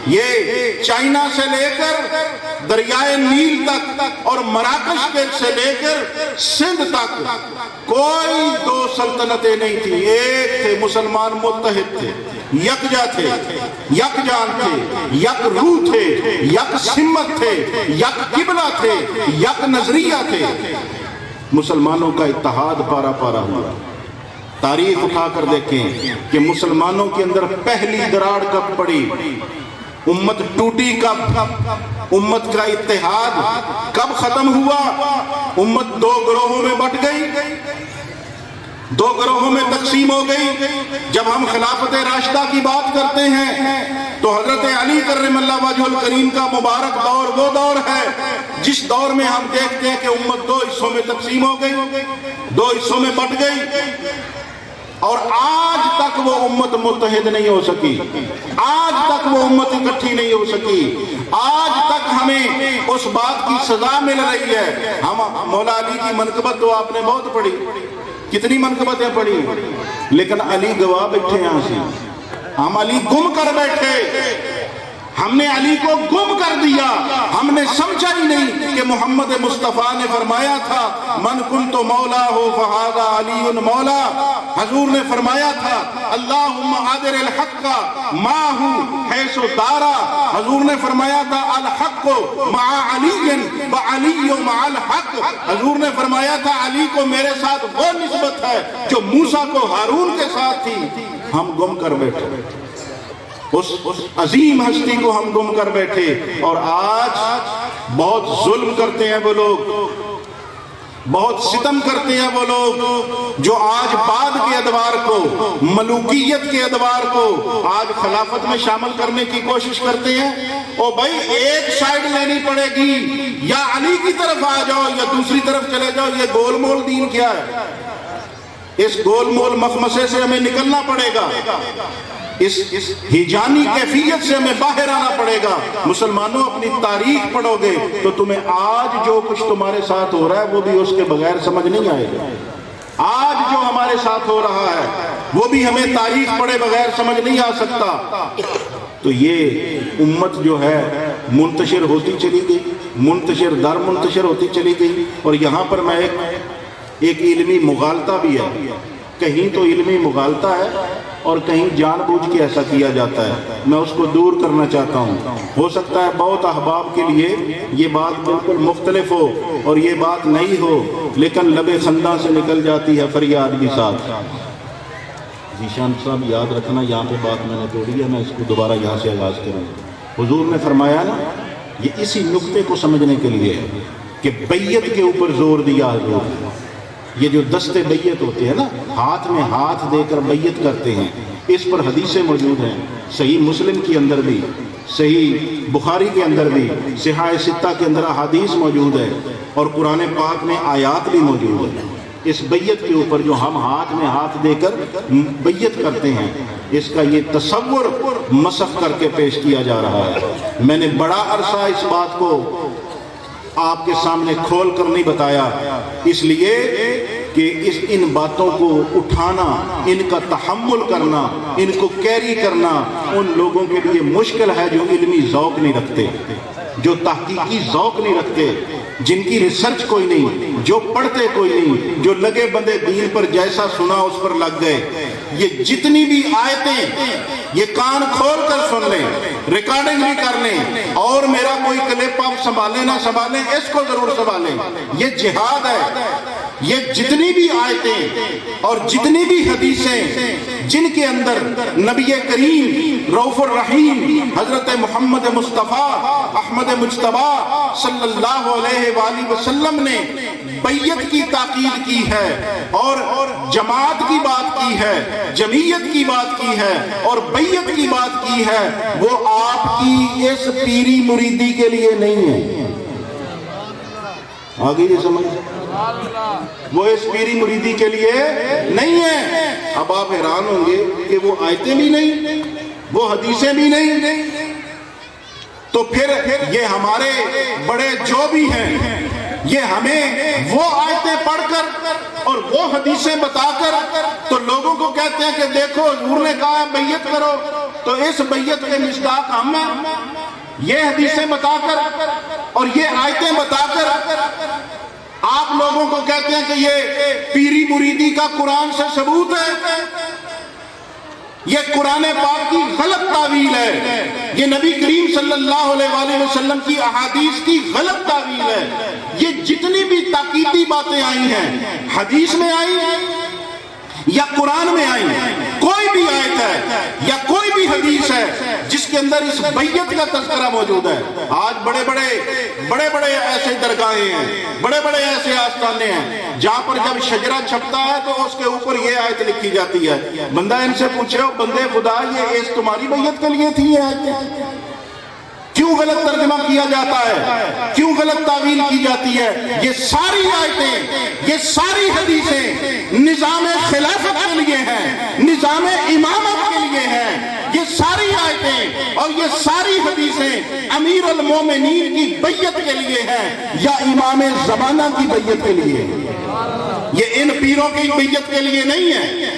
یہ چائنا سے لے کر دریائے نیل تک اور مراکش سے لے کر سندھ تک کوئی دو سلطنتیں نہیں تھی، ایک تھے، مسلمان متحد تھے، یکجا تھے، یکجان تھے، یک روح تھے، یک سمت تھے، یک قبلہ تھے، یک نظریہ تھے۔ مسلمانوں کا اتحاد پارا پارا ہوا۔ تاریخ اٹھا کر دیکھیں کہ مسلمانوں کے اندر پہلی دراڑ کب پڑی، امت ٹوٹی کب، امت کا اتحاد کب ختم ہوا؟ امت دو گروہوں میں بٹ گئی، دو گروہوں میں تقسیم ہو گئی۔ جب ہم خلافت راشدہ کی بات کرتے ہیں تو حضرت علی کرم اللہ وجہہ الکریم کا مبارک دور وہ دور ہے جس دور میں ہم دیکھتے ہیں کہ امت دو حصوں میں تقسیم ہو گئی، دو حصوں میں بٹ گئی، اور آج تک وہ امت متحد نہیں ہو سکی، آج تک وہ امت اکٹھی نہیں ہو سکی، آج تک ہمیں اس بات کی سزا مل رہی ہے۔ ہم مولا علی کی منقبت تو آپ نے بہت پڑھی، کتنی منقبتیں پڑھی، لیکن علی گواہ بیٹھے یہاں سے، ہم علی گم کر بیٹھے، ہم نے علی کو گم کر دیا، ہم نے سمجھا ہی نہیں کہ محمد مصطفیٰ نے فرمایا تھا من کنت مولا ہو فہذا علی مولا، حضور نے فرمایا تھا اللہم عادر الحق ماہو حیث دارا، حضور نے فرمایا تھا الحق مع علی وعلی مع الحق، حضور نے فرمایا تھا علی کو میرے ساتھ وہ نسبت ہے جو موسیٰ کو ہارون کے ساتھ تھی۔ ہم گم کر بیٹھے، اس عظیم ہستی کو ہم گم کر بیٹھے، اور آج بہت ظلم کرتے ہیں وہ لوگ، بہت ستم کرتے ہیں وہ لوگ جو آج بعد کے ادوار کو، ملوکیت کے ادوار کو آج خلافت میں شامل کرنے کی کوشش کرتے ہیں۔ او بھائی ایک سائیڈ لینی پڑے گی، یا علی کی طرف آ جاؤ یا دوسری طرف چلے جاؤ، یہ گول مول دین کیا ہے؟ اس گول مول مخمسے سے ہمیں نکلنا پڑے گا، اس ہیجانی کیفیت سے ہمیں باہر آنا پڑے گا۔ مسلمانوں اپنی تاریخ پڑھو گے تو تمہیں آج جو کچھ تمہارے ساتھ ہو رہا ہے وہ بھی اس کے بغیر سمجھ نہیں آئے گا۔ آج جو ہمارے ساتھ ہو رہا ہے وہ بھی ہمیں تاریخ پڑھے بغیر سمجھ نہیں آ سکتا۔ تو یہ امت جو ہے منتشر ہوتی چلی گئی، منتشر در منتشر ہوتی چلی گئی، اور یہاں پر میں ایک علمی مغالطہ بھی ہے، کہیں تو علمی مغالطہ ہے اور کہیں جان بوجھ کے ایسا کیا جاتا ہے، میں اس کو دور کرنا چاہتا ہوں۔ ہو سکتا ہے بہت احباب کے لیے یہ بات بالکل مختلف ہو اور یہ بات نہیں ہو، لیکن لب خندہ سے نکل جاتی ہے فریاد بھی ساتھ۔ ذیشان صاحب یاد رکھنا، یہاں پہ بات میں نے توڑی ہے، میں اس کو دوبارہ یہاں سے آغاز کروں۔ حضور نے فرمایا نا، یہ اسی نقطے کو سمجھنے کے لیے ہے کہ بیعت کے اوپر زور دیا حضور نے۔ یہ جو دستے بیعت ہوتے ہیں نا، ہاتھ میں ہاتھ دے کر بیعت کرتے ہیں، اس پر حدیثیں موجود ہیں، صحیح مسلم کے اندر بھی، صحیح بخاری کے اندر بھی، صحاح ستہ کے اندر احادیث موجود ہے، اور قرآن پاک میں آیات بھی موجود ہے۔ اس بیعت کے اوپر جو ہم ہاتھ میں ہاتھ دے کر بیعت کرتے ہیں، اس کا یہ تصور مسخ کر کے پیش کیا جا رہا ہے۔ میں نے بڑا عرصہ اس بات کو آپ کے سامنے کھول کر نہیں بتایا، اس لیے کہ ان باتوں کو اٹھانا، ان کا تحمل کرنا، ان کو کیری کرنا ان لوگوں کے لیے مشکل ہے جو علمی ذوق نہیں رکھتے، جو تحقیقی ذوق نہیں رکھتے، جن کی ریسرچ کوئی نہیں، جو پڑھتے کوئی نہیں، جو لگے بندے دین پر جیسا سنا اس پر لگ گئے۔ یہ جتنی بھی آیتیں یہ کان کھول کر سن لیں، ریکارڈنگ بھی کر لیں، اور میرا کوئی کلپ آپ سنبھالیں نہ سنبھالیں، اس کو ضرور سنبھالیں۔ یہ جہاد ہے۔ یہ جتنی بھی آیتیں اور جتنی بھی حدیثیں جن کے اندر نبی کریم رؤوف الرحیم حضرت محمد مصطفیٰ احمد مجتبیٰ صلی اللہ علیہ وآلہ وسلم نے بیعت کی تاکید کی ہے، اور جماعت کی بات کی ہے، جمعیت کی بات کی ہے، اور بیعت کی بات کی ہے، وہ آپ کی اس پیری مریدی کے لیے نہیں ہے۔ آگے یہ سمجھ، وہ اس پیری مریدی کے لیے نہیں ہے۔ اب آپ حیران ہوں گے کہ وہ آیتیں بھی نہیں، وہ حدیثیں بھی نہیں، تو پھر یہ ہمارے بڑے جو بھی ہیں، یہ ہمیں وہ آیتیں پڑھ کر اور وہ حدیثیں بتا کر تو لوگوں کو کہتے ہیں کہ دیکھو حضور نے کہا ہے بیعت کرو، تو اس بیعت کے مصداق ہم ہیں۔ یہ حدیثیں بتا کر اور یہ آیتیں بتا کر آپ لوگوں کو کہتے ہیں کہ یہ پیری مریدی کا قرآن سے ثبوت ہے، یہ قرآن پاک کی غلط تعویل ہے، یہ نبی کریم صلی اللہ علیہ وآلہ وسلم کی احادیث کی غلط تعویل ہے۔ یہ جتنی بھی تاکیدی باتیں آئی ہیں، حدیث میں آئی یا قرآن میں آئی، کوئی بھی آیت ہے یا کوئی بھی حدیث ہے جس کے اندر اس بیعت کا تذکرہ موجود ہے۔ آج بڑے بڑے ایسے درگاہیں ہیں، بڑے بڑے ایسے آستانے ہیں جہاں پر جب شجرہ چھپتا ہے تو اس کے اوپر یہ آیت لکھی جاتی ہے۔ بندہ ان سے پوچھے، بندے خدا یہ اس تمہاری بیعت کے لیے تھی یہ آیتیں؟ کیوں غلط ترجمہ کیا جاتا ہے، کیوں غلط تعویل کی جاتی ہے؟ یہ ساری آیتیں، یہ ساری حدیثیں نظام خلافت کے لیے ہیں، نظام امامت کے لیے ہیں۔ یہ ساری آیتیں اور یہ ساری حدیثیں امیر المومنین کی بیعت کے لیے ہیں یا امام زمانہ کی بیعت کے لیے؟ یہ ان پیروں کی بیعت کے لیے نہیں ہے۔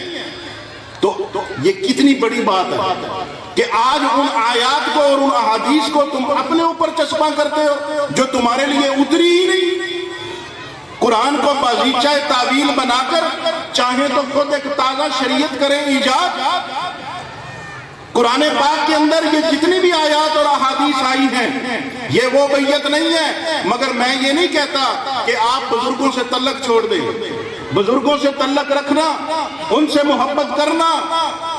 تو یہ کتنی بڑی بات ہے کہ آج ان آیات کو اور ان احادیث کو تم اپنے اوپر چسپاں کرتے ہو جو تمہارے لیے اتری ہی نہیں۔ قرآن کو بازیچہ تعویل بنا کر چاہیں تو خود ایک تازہ شریعت کریں ایجاد۔ قرآن پاک کے اندر یہ جتنی بھی آیات اور احادیث آئی ہیں یہ وہ بیعت نہیں ہے، مگر میں یہ نہیں کہتا کہ آپ بزرگوں سے تعلق چھوڑ دیں۔ بزرگوں سے تعلق رکھنا، ان سے محبت کرنا،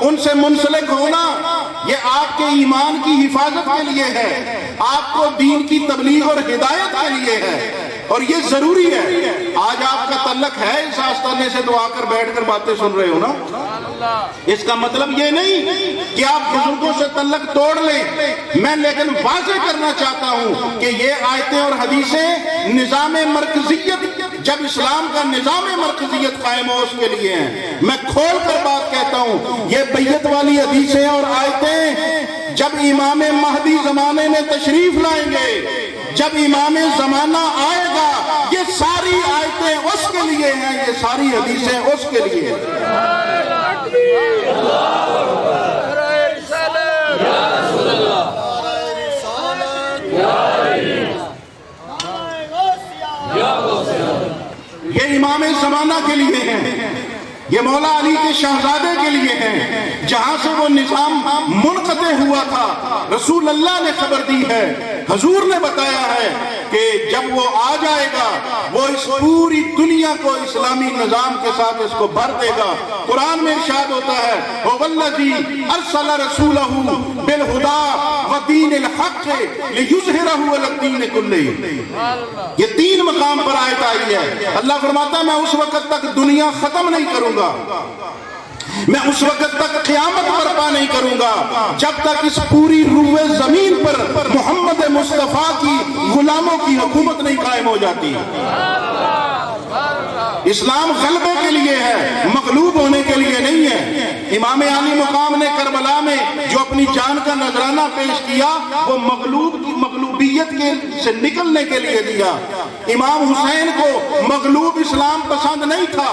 ان سے منسلک ہونا، یہ آپ کے ایمان کی حفاظت کے لیے ہے، آپ کو دین کی تبلیغ اور ہدایت کے لیے ہے، اور یہ ضروری ہے۔ آج آپ کا تعلق ہے اس آستانے سے تو آ کر بیٹھ کر باتیں سن رہے ہو نا، اس کا مطلب یہ نہیں کہ آپ بزرگوں سے تعلق توڑ لیں۔ میں لیکن واضح کرنا چاہتا ہوں کہ یہ آیتیں اور حدیثیں نظام مرکزیت، جب اسلام کا نظام مرکزیت قائم ہو اس کے لیے ہیں۔ میں کھول کر بات کہتا ہوں، یہ بیعت والی حدیثیں اور آیتیں جب امام مہدی زمانے میں تشریف لائیں گے، جب امام زمانہ آئے گا، یہ ساری آیتیں اس کے لیے ہیں، یہ ساری حدیثیں اس کے لیے ہیں۔ یہ امام زمانہ کے لیے ہیں، یہ مولا علی کے شہزادے کے لیے ہیں۔ جہاں سے وہ نظام منقطع ہوا تھا رسول اللہ نے خبر دی ہے، حضور نے بتایا ہے کہ جب وہ آ جائے گا وہ اس پوری دنیا کو اسلامی نظام کے ساتھ اس کو بھر دے گا۔ قرآن میں ارشاد ہوتا ہے وَوَالَّذِي أَرْسَلَ رَسُولَهُ بِالْهُدَى وَدِينِ الْحَقِّ لِيُظْهِرَهُ عَلَى الدِّينِ كُلِّهِ۔ یہ تین مقام پر آیت آئی ہے۔ اللہ فرماتا ہے میں اس وقت تک دنیا ختم نہیں کروں گا، میں اس وقت تک قیامت برپا نہیں کروں گا جب تک اس پوری روئے زمین پر محمد مصطفیٰ کی غلاموں کی حکومت نہیں قائم ہو جاتی۔ اسلام غلبے کے لیے ہے، مغلوب ہونے کے لیے نہیں ہے۔ امام علی مقام نے کربلا میں جو اپنی جان کا نذرانہ پیش کیا وہ مغلوبیت سے نکلنے کے لیے دیا۔ امام حسین کو مغلوب اسلام پسند نہیں تھا،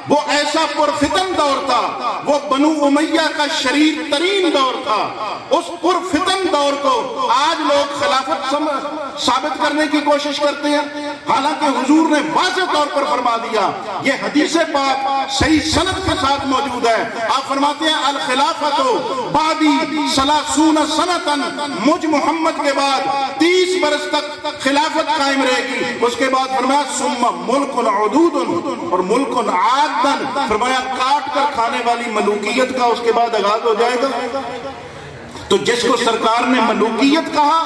وہ ایسا پرفتن دور تھا، وہ بنو امیہ کا شریر ترین دور تھا۔ اس پرفتن دور کو آج لوگ خلافت ثابت کرنے کی کوشش کرتے ہیں، حالانکہ حضور نے واضح طور پر فرما دیا، یہ حدیث پاک صحیح سند کے ساتھ موجود ہے۔ آپ فرماتے ہیں الخلافت بعدی 30 سنتاً، مجھ محمد کے بعد 30 برس تک خلافت قائم رہے گی۔ اس کے بعد فرمایا ثم ملک عدود اور ملک عادن، فرمایا کاٹ کر کھانے والی ملوکیت کا اس کے بعد آغاز ہو جائے گا۔ تو جس کو سرکار نے ملوکیت کہا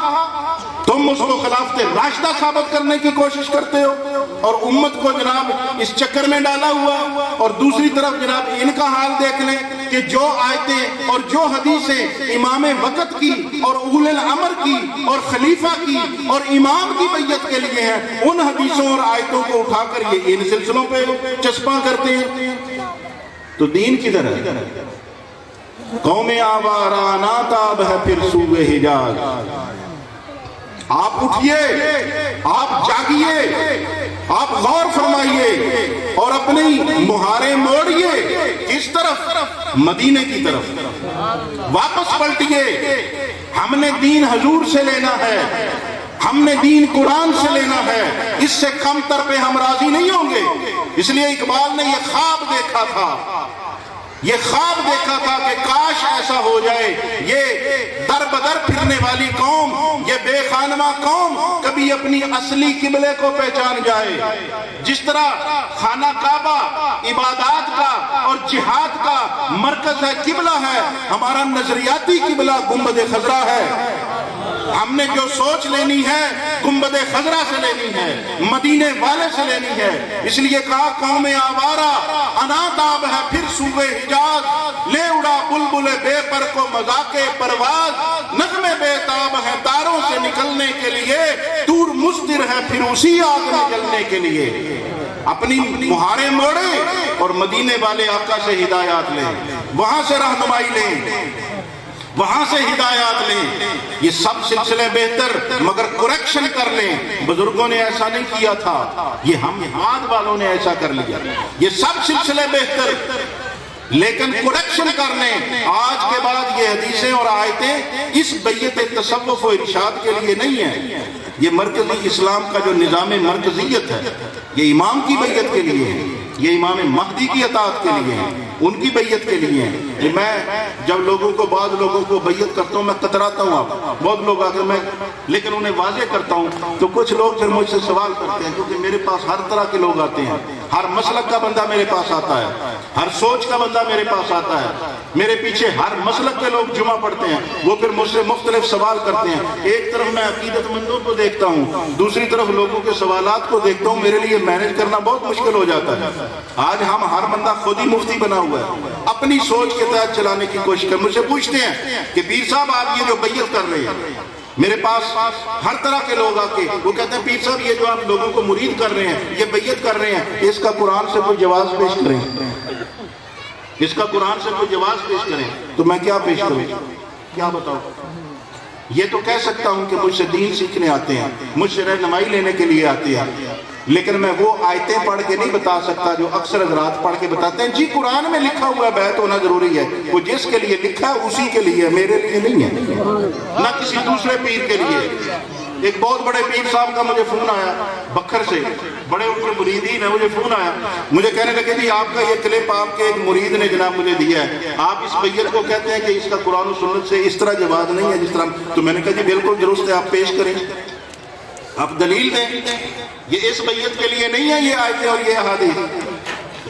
تم اس کو خلافت راشدہ ثابت کرنے کی کوشش کرتے ہو، اور امت کو جناب اس چکر میں ڈالا ہوا۔ اور دوسری طرف جناب ان کا حال دیکھ لیں کہ جو آیتیں اور جو حدیثیں امام وقت کی اور اول الامر کی اور خلیفہ کی اور امام کی بیعت کے لیے ہیں، ان حدیثوں اور آیتوں کو اٹھا کر یہ ان سلسلوں پہ چسپاں کرتے ہیں۔ تو دین کدھر ہے؟ قوم آوارہ ناتاب ہے پھر صوبے حجاز۔ آپ اٹھئے، آپ جاگئے، آپ غور فرمائیے اور اپنی مہاریں موڑیے۔ کس طرف؟ مدینے کی طرف واپس پلٹیے۔ ہم نے دین حضور سے لینا ہے، ہم نے دین قرآن سے لینا ہے، اس سے کم تر پہ ہم راضی نہیں ہوں گے۔ اس لیے اقبال نے یہ خواب دیکھا تھا، یہ خواب دیکھا تھا کہ کاش ایسا ہو جائے، یہ در بدر پھرنے والی قوم، یہ بے خانمہ قوم کبھی اپنی اصلی قبلے کو پہچان جائے۔ جس طرح خانہ کعبہ عبادات کا اور جہاد کا مرکز ہے، قبلہ ہے، ہمارا نظریاتی قبلہ گنبد خضرا ہے۔ ہم نے جو سوچ لینی ہے گنبد خضرا سے لینی ہے، مدینے والے سے لینی ہے۔ اس لیے کہا قوم آوارہ اناتاب ہے پھر صوبے حجاز، لے اڑا بلبل بے پر کو مذاق پرواز، نغمے بے تاب ہیں تاروں سے نکلنے کے لیے، دور مضطر ہے پھر اسی آگ میں جلنے کے لیے۔ اپنی مہاریں موڑے اور مدینے والے آقا سے ہدایات لیں، وہاں سے رہنمائی لیں، وہاں سے ہدایات لیں۔ یہ سب سلسلے بہتر مگر کریکشن کر لیں۔ بزرگوں نے ایسا نہیں کیا تھا، یہ ہم بعد والوں نے ایسا کر لیا۔ یہ سب سلسلے بہتر لیکن کریکشن کر لیں۔ آج کے بعد یہ حدیثیں اور آیتیں اس بیت تصوف و ارشاد کے لیے نہیں ہیں، یہ مرکزی اسلام کا جو نظام مرکزیت ہے، یہ امام کی بیعت کے لیے ہے، یہ امام مہدی کی اطاعت کے لیے ہے، ان کی بیعت کے لیے ہے۔ میں جب بعض لوگوں کو بیعت کرتا ہوں میں کتراتا ہوں، آپ بہت لوگ آگے میں لیکن انہیں واضح کرتا ہوں تو کچھ لوگ پھر مجھ سے سوال کرتے ہیں، کیونکہ میرے پاس ہر طرح کے لوگ آتے ہیں، ہر مسلک کا بندہ میرے پاس آتا ہے، ہر سوچ کا بندہ میرے پاس آتا ہے، میرے پیچھے ہر مسلک کے لوگ جمع پڑھتے ہیں، وہ پھر مجھ سے مختلف سوال کرتے ہیں۔ ایک طرف میں عقیدت مندوں کو دیکھتا ہوں، دوسری طرف لوگوں کے سوالات کو دیکھتا ہوں، میرے لیے مینج کرنا بہت مشکل ہو جاتا ہے۔ آج ہر بندہ خود ہی مفتی بنا ہوا ہے، اپنی سوچ کے تحت چلانے کی کوشش کر۔ مجھ سے پوچھتے ہیں کہ پیر صاحب آپ یہ جو بیعت کر رہے ہیں، میرے پاس ہر طرح کے لوگ آ کے وہ کہتے ہیں پیر صاحب یہ جو آپ لوگوں کو مرید کر رہے ہیں، یہ بیعت کر رہے ہیں، اس کا قرآن سے کوئی جواز پیش کریں، اس کا قرآن سے کوئی جواز پیش کریں۔ تو میں کیا پیش کروں، کیا بتاؤں؟ یہ تو کہہ سکتا ہوں کہ مجھ سے دین سیکھنے آتے ہیں، مجھ سے رہنمائی لینے کے لیے آتے ہیں، لیکن میں وہ آیتیں پڑھ کے نہیں بتا سکتا جو اکثر حضرات پڑھ کے بتاتے ہیں جی قرآن میں لکھا ہوا ہے بیعت ہونا ضروری ہے۔ وہ جس کے لیے لکھا ہے اسی کے لیے، میرے لیے نہیں ہے، نہ کسی دوسرے پیر کے لیے۔ ایک بہت بڑے پیر صاحب کا مجھے فون آیا بکھر سے، بڑے ان کے مریدین ہیں، مجھے فون آیا، مجھے کہنے لگے جی آپ کا یہ کلپ آپ کے ایک مرید نے جناب مجھے دیا ہے، آپ اس بیعت کو کہتے ہیں کہ اس کا قرآن و سنت سے اس طرح جواز نہیں ہے جس طرح۔ تو میں نے کہا جی بالکل درست ہے، آپ پیش کریں، آپ دلیل دیں، یہ اس بیعت کے لیے نہیں ہے یہ آیتیں اور یہ احادیث۔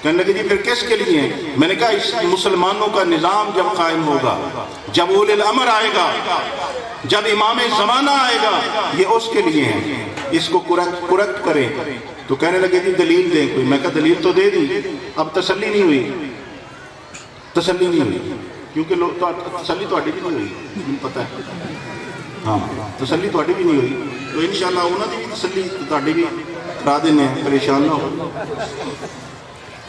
کہنے لگے جی پھر کس کے لیے ہیں؟ میں نے کہا اس مسلمانوں کا نظام جب قائم ہوگا، جب اولی الامر آئے گا، جب امام زمانہ آئے گا، یہ اس کے لیے ہیں، اس کو کریکٹ کریں۔ تو کہنے لگے جی دلیل دیں کوئی۔ میں کہا دلیل تو دے دی، اب تسلی نہیں ہوئی، تسلی نہیں ہوئی، کیونکہ لوگ تسلی تو بھی نہیں ہوئی، مجھے پتہ ہے، ہاں تسلی تو بھی نہیں ہوئی، تو انشاءاللہ انہوں نے بھی تسلی تہاڈی بھی کرا دینے ہیں، پریشان نہ ہو۔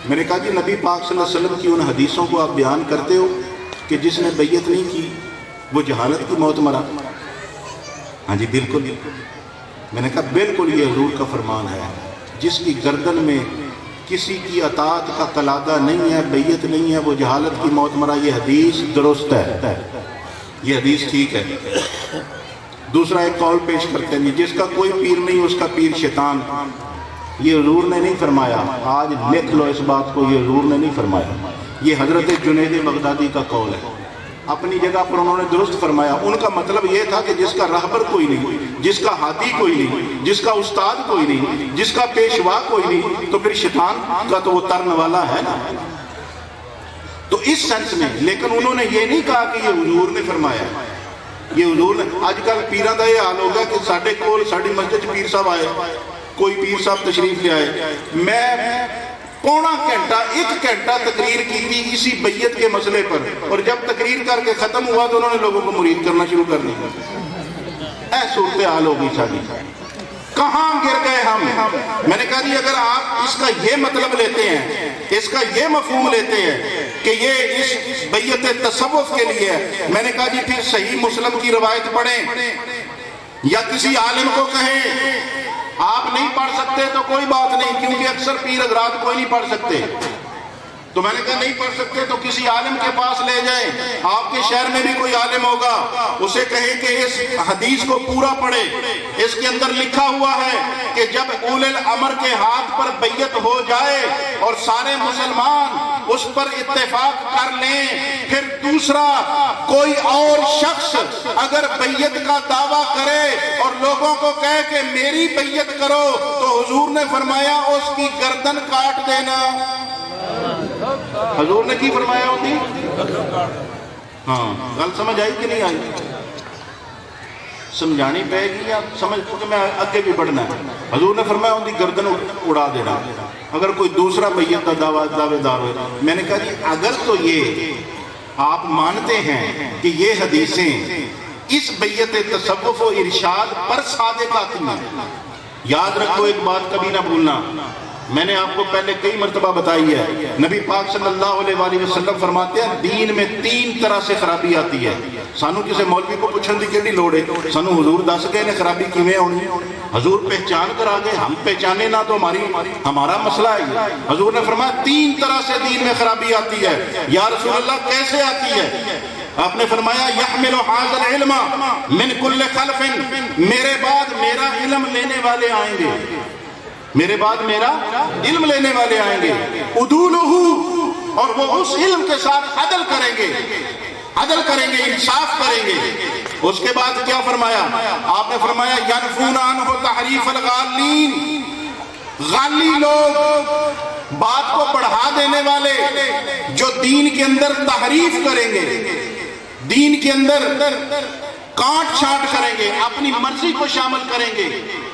میں نے کہا کہ نبی پاک صلی اللہ علیہ وسلم کی ان حدیثوں کو آپ بیان کرتے ہو کہ جس نے بیعت نہیں کی وہ جہالت کی موت مرا؟ ہاں جی بالکل۔ میں نے کہا بالکل یہ حضور کا فرمان ہے، جس کی گردن میں کسی کی اطاعت کا قلادہ نہیں ہے، بیعت نہیں ہے، وہ جہالت کی موت مرا۔ یہ حدیث درست ہے، یہ حدیث ٹھیک ہے۔ دوسرا ایک قول پیش کرتے ہیں جس کا کوئی پیر نہیں اس کا پیر شیطان۔ یہ حضور نے نہیں فرمایا، آج لکھ لو اس بات کو، یہ حضور نے نہیں فرمایا، یہ حضرت جنید بغدادی کا قول ہے۔ اپنی جگہ پر انہوں نے درست فرمایا، ان کا مطلب یہ تھا کہ جس کا رہبر کوئی نہیں، جس کا ہادی کوئی نہیں، جس کا استاد کوئی نہیں، جس کا پیشوا کوئی نہیں، تو پھر شیطان کا تو وہ ترن والا ہے نا۔ تو اس سینس میں، لیکن انہوں نے یہ نہیں کہا کہ یہ حضور نے فرمایا، یہ حضور نے۔ آج کل پیران دا یہ حال ہوگا کہ ساڈے کول ساڈی مسجد پیر صاحب آئے، کوئی پیر صاحب تشریف لے آئے، میں پونا گھنٹہ 1 گھنٹہ تقریر کی تھی اسی بیعت کے مسئلے پر، اور جب تقریر کر کے ختم ہوا تو انہوں نے لوگوں کو مرید کرنا شروع کر دیا۔ ایسا صورتحال ہوگی ساری، کہاں گر گئے ہم۔ میں نے کہا جی اگر آپ اس کا یہ مطلب لیتے ہیں، اس کا یہ مفہوم لیتے ہیں کہ یہ اس بیعت تصوف کے لیے ہے، میں نے کہا جی پھر صحیح مسلم کی روایت پڑھیں یا کسی عالم کو کہیں۔ آپ نہیں پڑھ سکتے تو کوئی بات نہیں، کیونکہ اکثر پیر حضرات کوئی نہیں پڑھ سکتے، تو میں نے کہا نہیں پڑھ سکتے تو کسی عالم کے پاس لے جائیں، آپ کے شہر میں بھی کوئی عالم ہوگا، اسے کہیں کہ اس حدیث کو پورا پڑھے، اس کے اندر لکھا ہوا ہے کہ جب اولی الامر کے ہاتھ پر بیعت ہو جائے اور سارے مسلمان اس پر اتفاق کر لیں، پھر دوسرا کوئی اور شخص اگر بیعت کا دعویٰ کرے اور لوگوں کو کہے کہ میری بیعت کرو، تو حضور نے فرمایا اس کی گردن کاٹ دینا۔ حضور نے کی فرمایا ہوتی؟ ہاں، گل سمجھ آئی کہ نہیں آئی؟ سمجھانی پائے گی یا سمجھ کہ میں آگے بھی بڑھنا ہے۔ حضور نے فرمایا ہوتی گردن اڑا دینا اگر کوئی دوسرا بیعت کا دعوے دار ہوئے۔ میں نے کہا جی اگر تو یہ آپ مانتے ہیں کہ یہ حدیثیں اس بیعت تصوف و ارشاد پر صادق آتی ہیں؟ یاد رکھو ایک بات کبھی نہ بھولنا، میں نے آپ کو پہلے کئی مرتبہ بتائی ہے، نبی پاک صلی اللہ علیہ وآلہ وسلم فرماتے ہیں دین میں 3 طرح سے خرابی آتی ہے۔ سانو کسی مولوی کو پوچھن دی کیڑی لوڑ ہے، سانو حضور دس گئے نے خرابی کیویں ہونی، حضور پہچان کرا گئے، ہم پہچانے نہ تو ہمارا مسئلہ ہے۔ حضور نے فرمایا 3 طرح سے دین میں خرابی آتی ہے۔ یا رسول اللہ کیسے آتی ہے؟ آپ نے فرمایا یحمل ھذا العلم من کل خلف، میرے بعد میرا علم لینے والے آئیں گے، میرے بعد میرا علم لینے والے آئیں گے، عدولہ، اور وہ اس علم کے ساتھ عدل کریں گے، عدل کریں گے، انصاف کریں گے۔ اس کے بعد کیا فرمایا؟ آپ نے فرمایا ینفون عنہ تحریف الغالین، غالی لوگ، بات کو بڑھا دینے والے، جو دین کے اندر تحریف کریں گے، دین کے اندر کاٹ چھانٹ کریں گے، اپنی مرضی کو شامل کریں گے،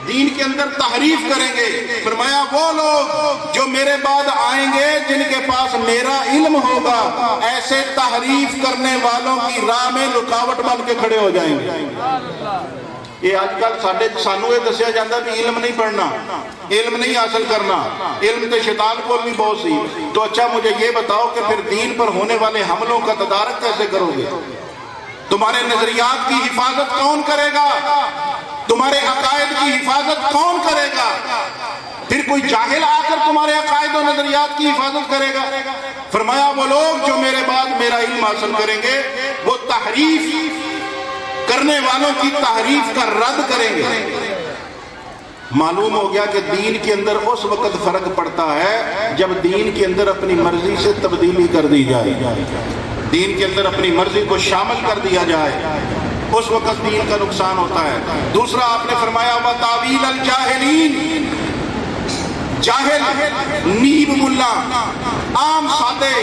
دین کے اندر تحریف کریں گے۔ فرمایا وہ لوگ جو میرے بعد آئیں گے جن کے پاس میرا علم ہوگا، ایسے تحریف کرنے والوں کی راہ میں رکاوٹ بن کے کھڑے ہو جائیں گے۔ یہ آج کل سانو یہ دسیا جاتا بھی علم نہیں پڑھنا، علم نہیں حاصل کرنا، علم تے شیطان کو بھی بہت سی۔ تو اچھا مجھے یہ بتاؤ کہ پھر دین پر ہونے والے حملوں کا تدارک کیسے کرو گے؟ تمہارے نظریات کی حفاظت کون کرے گا؟ تمہارے عقائد کی حفاظت کون کرے گا؟ پھر کوئی جاہل آ کر تمہارے عقائد و نظریات کی حفاظت کرے گا؟ فرمایا وہ لوگ جو میرے بعد میرا علم حاصل کریں گے وہ تحریف کرنے والوں کی تحریف کا رد کریں گے۔ معلوم ہو گیا کہ دین کے اندر اس وقت فرق پڑتا ہے جب دین کے اندر اپنی مرضی سے تبدیلی کر دی جائے، دین کے اندر اپنی مرضی کو شامل کر دیا جائے، اس وقت دین کا نقصان ہوتا ہے۔ دوسرا آپ نے فرمایا وَتَعْوِيلَ الْجَاهِلِينَ، جاہل، نیب ملا، عام سادے،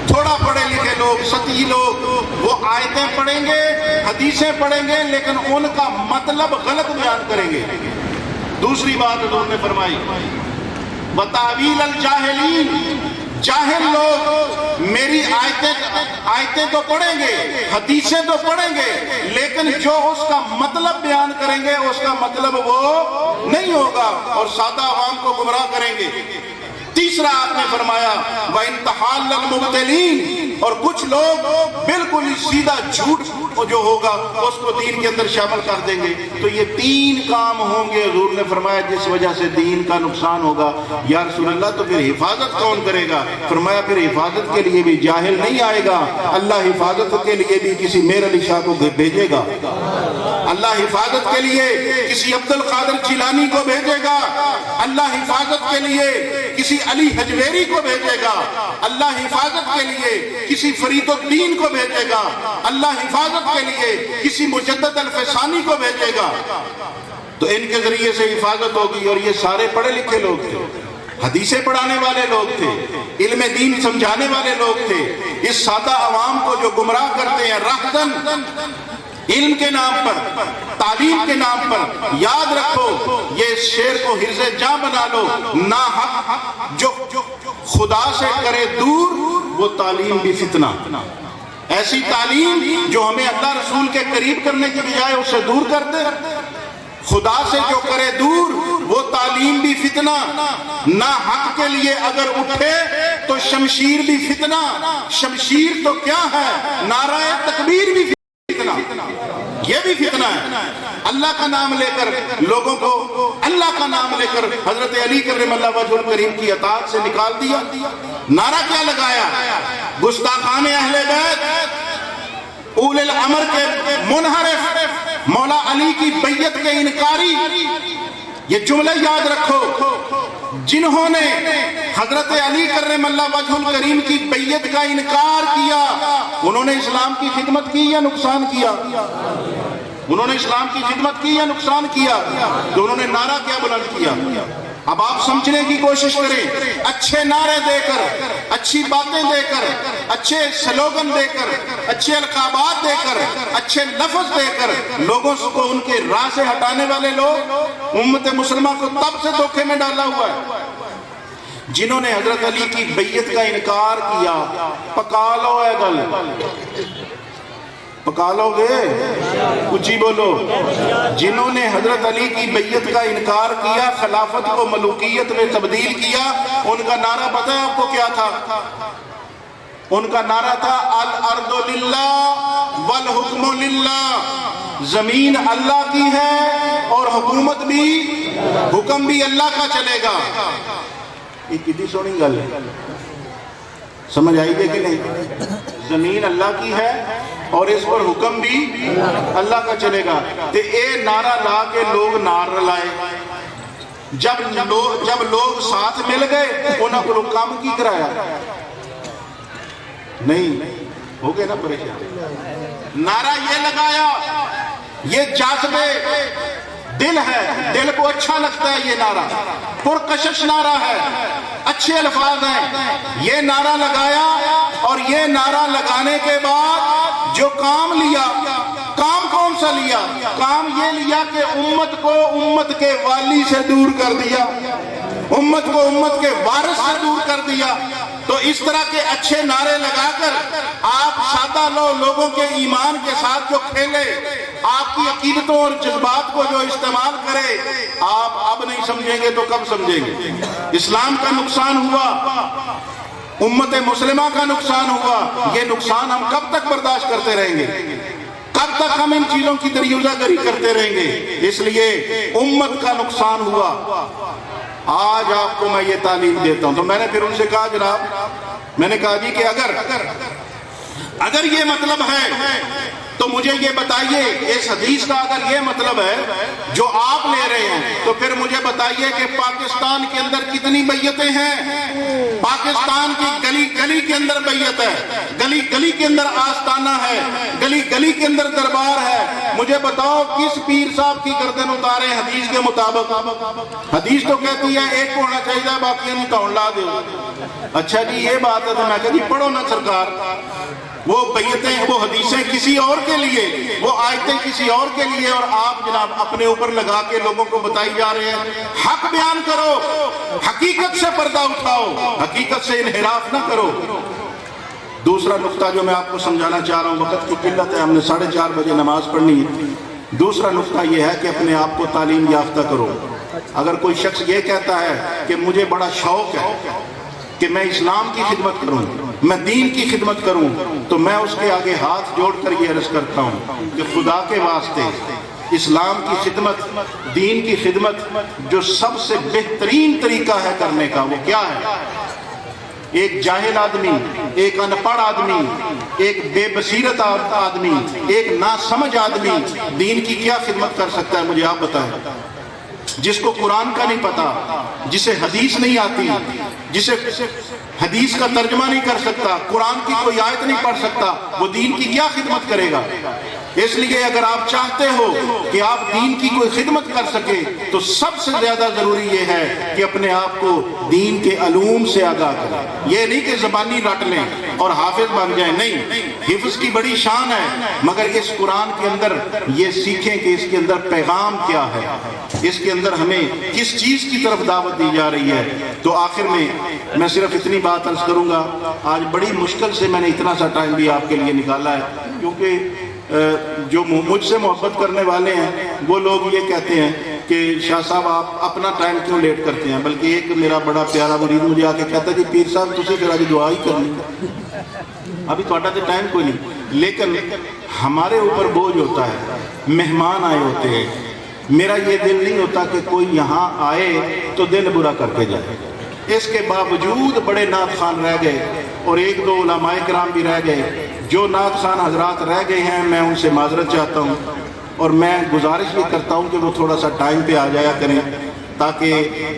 تھوڑا پڑھے لکھے لوگ، سطحی لوگ، وہ آیتیں پڑھیں گے، حدیثیں پڑھیں گے، لیکن ان کا مطلب غلط بیان کریں گے۔ دوسری بات حضور نے فرمائی وَتَعْوِيلَ الْجَاهِلِينَ، جاہل لوگ میری آیتیں تو پڑھیں گے، حدیثیں تو پڑھیں گے، لیکن جو اس کا مطلب بیان کریں گے اس کا مطلب وہ نہیں ہوگا اور سادہ عوام کو گمراہ کریں گے۔ تیسرا آپ نے فرمایا وَإِنْتَحَالَ الْمُبْتِلِينَ، اور کچھ لوگ بالکل ہی سیدھا جھوٹ جو ہوگا اس کو دین کے اندر شامل کر دیں گے۔ تو یہ 3 کام ہوں گے حضور نے فرمایا جس وجہ سے دین کا نقصان ہوگا۔ یا رسول اللہ تو پھر حفاظت کون کرے گا؟ فرمایا پھر حفاظت کے لیے بھی جاہل نہیں آئے گا، اللہ حفاظت کے لیے بھی کسی میر علی شاہ کو بھیجے گا، اللہ حفاظت کے لیے کسی عبد القادر جیلانی کو بھیجے گا، اللہ حفاظت کے لیے کسی علی حجویری کو بھیجے گا، اللہ حفاظت کے لیے کسی فرید الدین کو بھیجے گا، اللہ حفاظت کے لیے کسی مجدد الفسانی کو بھیجے گا۔ تو ان کے ذریعے سے حفاظت ہوگی، اور یہ سارے پڑھے لکھے لوگ تھے، حدیثیں پڑھانے والے لوگ تھے، علم دین سمجھانے والے لوگ تھے۔ اس سادہ عوام کو جو گمراہ کرتے ہیں راہزن، علم کے نام پر، تعلیم کے نام پر، یاد رکھو یہ شعر کو حرز جاں بنا لو، ناحق جو خدا سے کرے دور وہ تعلیم بھی فتنہ، ایسی تعلیم جو ہمیں اللہ رسول کے قریب کرنے کی بجائے اس سے دور کر دے، خدا سے جو کرے دور وہ تعلیم بھی فتنہ، ناحق کے لیے اگر اٹھے تو شمشیر بھی فتنہ، شمشیر تو کیا ہے، نعرہ تکبیر بھی فتنہ، یہ بھی فتنہ ہے۔ اللہ کا نام لے کر لوگوں کو، اللہ کا نام لے کر حضرت علی کرم اللہ وجہ الکریم کی اطاعت سے نکال دیا۔ نعرہ کیا لگایا؟ گستاخان اہل بیت، اول الامر کے منحرف، مولا علی کی بیعت کے انکاری۔ یہ جملے یاد رکھو، جنہوں نے حضرت علی کرم اللہ وجہ الکریم کی بیعت کا انکار کیا انہوں نے اسلام کی خدمت کی یا نقصان کیا؟ انہوں نے اسلام کی خدمت کی یا نقصان کیا؟ تو انہوں نے نعرہ کیا بلند کیا؟ اب آپ سمجھنے کی کوشش کریں، اچھے نعرے دے کر، اچھی باتیں دے کر، اچھے سلوگن دے کر، اچھے القابات دے کر، اچھے لفظ دے کر لوگوں کو ان کے راہ سے ہٹانے والے لوگ امت مسلمہ کو تب سے دھوکے میں ڈالا ہوا ہے جنہوں نے حضرت علی کی بیعت کا انکار کیا، پکا لو اے گل، پکا لو گے، اونچی بولو، جنہوں نے حضرت علی کی بیعت کا انکار کیا، خلافت کو ملوکیت میں تبدیل کیا، ان کا نعرہ پتہ ہے آپ کو کیا تھا؟ ان کا نعرہ تھا الارض للہ والحکم للہ، زمین اللہ کی ہے اور حکومت بھی، حکم بھی اللہ کا چلے گا۔ یہ کتنی سونی گل ہے، سمجھ آئی گے کہ نہیں؟ زمین اللہ کی ہے اور اس پر حکم بھی اللہ کا چلے گا۔ تے اے نعرہ لا کے لوگ نار لائے، جب لوگ ساتھ مل گئے انہوں کو کام کی کرایا؟ نہیں، ہو گئے نا پریشان۔ نعرہ یہ لگایا، یہ جاذبے دل ہے، دل کو اچھا لگتا ہے، یہ نعرہ پرکشش نعرہ ہے، اچھے الفاظ ہیں، یہ نعرہ لگایا، اور یہ نعرہ لگانے کے بعد جو کام لیا، کام کون سا لیا؟ کام یہ لیا کہ امت کو امت کے والی سے دور کر دیا، امت کو امت کے وارث سے دور کر دیا۔ تو اس طرح کے اچھے نعرے لگا کر آپ سادہ لوگوں کے ایمان کے ساتھ جو کھیلے، آپ کی عقیدتوں اور جذبات کو جو استعمال کرے، آپ اب نہیں سمجھیں گے تو کب سمجھیں گے؟ اسلام کا نقصان ہوا، امت مسلمہ کا نقصان ہوا، یہ نقصان ہم کب تک برداشت کرتے رہیں گے؟ کب تک ہم ان چیزوں کی دریوزہ گری کرتے رہیں گے؟ اس لیے امت کا نقصان ہوا۔ آج آپ کو میں یہ تعلیم دیتا ہوں۔ تو میں نے پھر ان سے کہا جناب، میں نے کہا جی کہ اگر یہ مطلب ہے تو مجھے یہ بتائیے، اس حدیث کا اگر یہ مطلب ہے جو آپ لے رہے ہیں، تو پھر مجھے بتائیے کہ پاکستان کے اندر کتنی بیعتیں ہیں؟ پاکستان کی گلی گلی کے اندر بیعت ہے، گلی گلی کے اندر آستانہ ہے، گلی گلی کے اندر دربار ہے۔ مجھے بتاؤ کس پیر صاحب کی گردن اتارے حدیث کے مطابق؟ حدیث تو کہتی ہے ایک کو ہونا چاہیے، باقی نہیں تو لا دو۔ اچھا جی یہ بات ہے، تو میں کہا جی پڑھو نا سرکار، وہ بیعتیں، وہ حدیثیں کسی اور کے لیے، وہ آیتیں کسی اور کے لیے، اور آپ جناب اپنے اوپر لگا کے لوگوں کو بتائی جا رہے ہیں۔ حق بیان کرو، حقیقت سے پردہ اٹھاؤ، حقیقت سے انحراف نہ کرو۔ دوسرا نقطہ جو میں آپ کو سمجھانا چاہ رہا ہوں، وقت کی قلت ہے، ہم نے 4:30 بجے نماز پڑھنی ہے۔ دوسرا نقطہ یہ ہے کہ اپنے آپ کو تعلیم یافتہ کرو۔ اگر کوئی شخص یہ کہتا ہے کہ مجھے بڑا شوق ہے کہ میں اسلام کی خدمت کروں، میں دین کی خدمت کروں، تو میں اس کے آگے ہاتھ جوڑ کر یہ عرض کرتا ہوں کہ خدا کے واسطے اسلام کی خدمت، دین کی خدمت جو سب سے بہترین طریقہ ہے کرنے کا، وہ کیا ہے؟ ایک جاہل آدمی، ایک ان پڑھ آدمی، ایک بے بصیرت آدمی، ایک ناسمجھ آدمی دین کی کیا خدمت کر سکتا ہے؟ مجھے آپ بتائیں۔ جس کو قرآن کا نہیں پتا، جسے حدیث نہیں آتی، جسے حدیث کا ترجمہ نہیں کر سکتا، قرآن کی کوئی آیت نہیں پڑھ سکتا، وہ دین کی کیا خدمت کرے گا؟ اس لیے اگر آپ چاہتے ہو کہ آپ دین کی کوئی خدمت کر سکے تو سب سے زیادہ ضروری یہ ہے کہ اپنے آپ کو دین کے علوم سے آگاہ کریں۔ یہ نہیں کہ زبانی رٹ لیں اور حافظ بن جائیں، نہیں، حفظ کی بڑی شان ہے، مگر اس قرآن کے اندر یہ سیکھیں کہ اس کے اندر پیغام کیا ہے، اس کے اندر ہمیں کس چیز کی طرف دعوت دی جا رہی ہے۔ تو آخر میں صرف اتنی بات عرض کروں گا، آج بڑی مشکل سے میں نے اتنا سا ٹائم بھی آپ کے لیے نکالا ہے، کیونکہ جو مجھ سے محبت کرنے والے ہیں وہ لوگ یہ کہتے ہیں کہ شاہ صاحب آپ اپنا ٹائم کیوں لیٹ کرتے ہیں، بلکہ ایک میرا بڑا پیارا مرید مجھے آ کے کہتا ہے کہ پیر صاحب تسی پھر آج دعا ہی کرنی، ابھی تھوڑا تو ٹائم کوئی نہیں، لیکن ہمارے اوپر بوجھ ہوتا ہے، مہمان آئے ہوتے ہیں، میرا یہ دل نہیں ہوتا کہ کوئی یہاں آئے تو دل برا کر کے جائے۔ اس کے باوجود بڑے نعت خان رہ گئے اور ایک دو علماء کرام بھی رہ گئے۔ جو نعت خان حضرات رہ گئے ہیں میں ان سے معذرت چاہتا ہوں، اور میں گزارش بھی کرتا ہوں کہ وہ تھوڑا سا ٹائم پہ آ جایا کریں تاکہ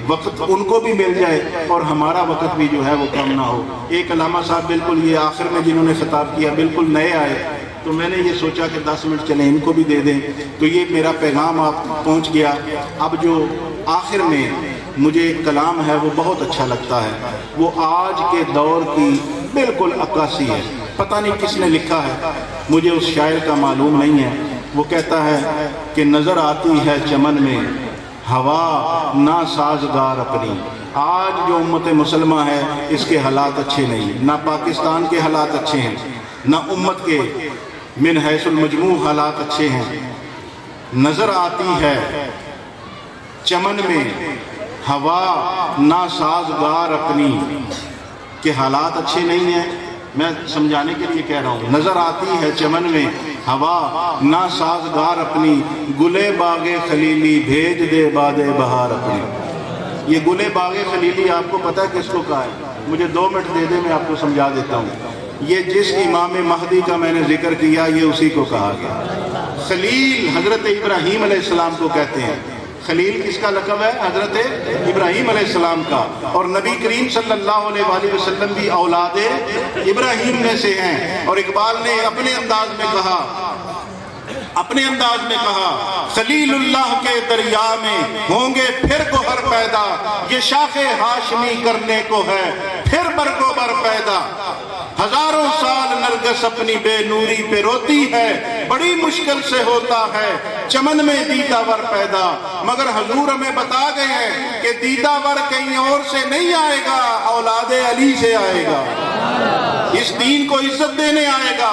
وقت ان کو بھی مل جائے اور ہمارا وقت بھی جو ہے وہ کم نہ ہو۔ ایک علامہ صاحب بالکل یہ آخر میں جنہوں نے خطاب کیا بالکل نئے آئے، تو میں نے یہ سوچا کہ 10 منٹ چلیں ان کو بھی دے دیں، تو یہ میرا پیغام آپ پہنچ گیا۔ اب جو آخر میں مجھے ایک کلام ہے وہ بہت اچھا لگتا ہے، وہ آج کے دور کی بالکل عکاسی ہے، پتہ نہیں کس نے لکھا ہے، مجھے اس شاعر کا معلوم نہیں ہے۔ وہ کہتا ہے کہ نظر آتی ہے چمن میں ہوا نا سازگار اپنی، آج جو امت مسلمہ ہے اس کے حالات اچھے نہیں، نہ پاکستان کے حالات اچھے ہیں، نہ امت کے من حیث المجموع حالات اچھے ہیں۔ نظر آتی ہے چمن میں ہوا ناسازگار اپنی کہ حالات اچھے نہیں ہیں۔ میں سمجھانے کے لیے کہہ رہا ہوں، نظر آتی ہے چمن میں ہوا ناسازگار اپنی، گلے باغ خلیلی بھیج دے باد بہار اپنی۔ یہ گلے باغ خلیلی آپ کو پتہ ہے کس کو کہا ہے؟ مجھے 2 منٹ دے دیں، میں آپ کو سمجھا دیتا ہوں۔ یہ جس امام مہدی کا میں نے ذکر کیا یہ اسی کو کہا گیا۔ خلیل حضرت ابراہیم علیہ السلام کو کہتے ہیں۔ خلیل کس کا لقب ہے؟ حضرت ابراہیم علیہ السلام کا، اور نبی کریم صلی اللہ علیہ وآلہ وسلم بھی اولاد ابراہیم میں سے ہیں۔ اور اقبال نے اپنے انداز میں کہا خلیل اللہ کے دریا میں ہوں گے پھر گوہر پیدا، یہ شاخ ہاشمی کرنے کو ہے پھر برگو بر پیدا۔ ہزاروں سال نرگس اپنی بے نوری پہ روتی ہے، بڑی مشکل سے ہوتا ہے چمن میں دیدہ ور پیدا۔ مگر حضور ہمیں بتا گئے ہیں کہ دیدہ ور کہیں اور سے نہیں آئے گا، اولاد علی سے آئے گا۔ اس دین کو عزت دینے آئے گا،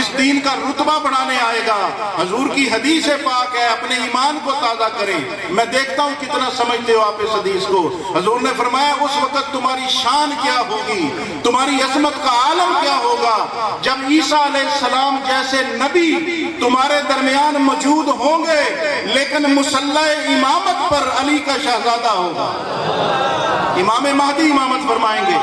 اس دین کا رتبہ بڑھانے آئے گا۔ حضور کی حدیث پاک ہے، اپنے ایمان کو تازہ کریں۔ میں دیکھتا ہوں کتنا سمجھتے ہو آپ اس حدیث کو۔ حضور نے فرمایا اس وقت تمہاری شان کیا ہوگی، تمہاری عظمت کا عالم کیا ہوگا جب عیسیٰ علیہ السلام جیسے نبی تمہارے درمیان موجود ہوں گے لیکن مصلی امامت پر علی کا شہزادہ ہوگا۔ امام مہدی امامت فرمائیں گے۔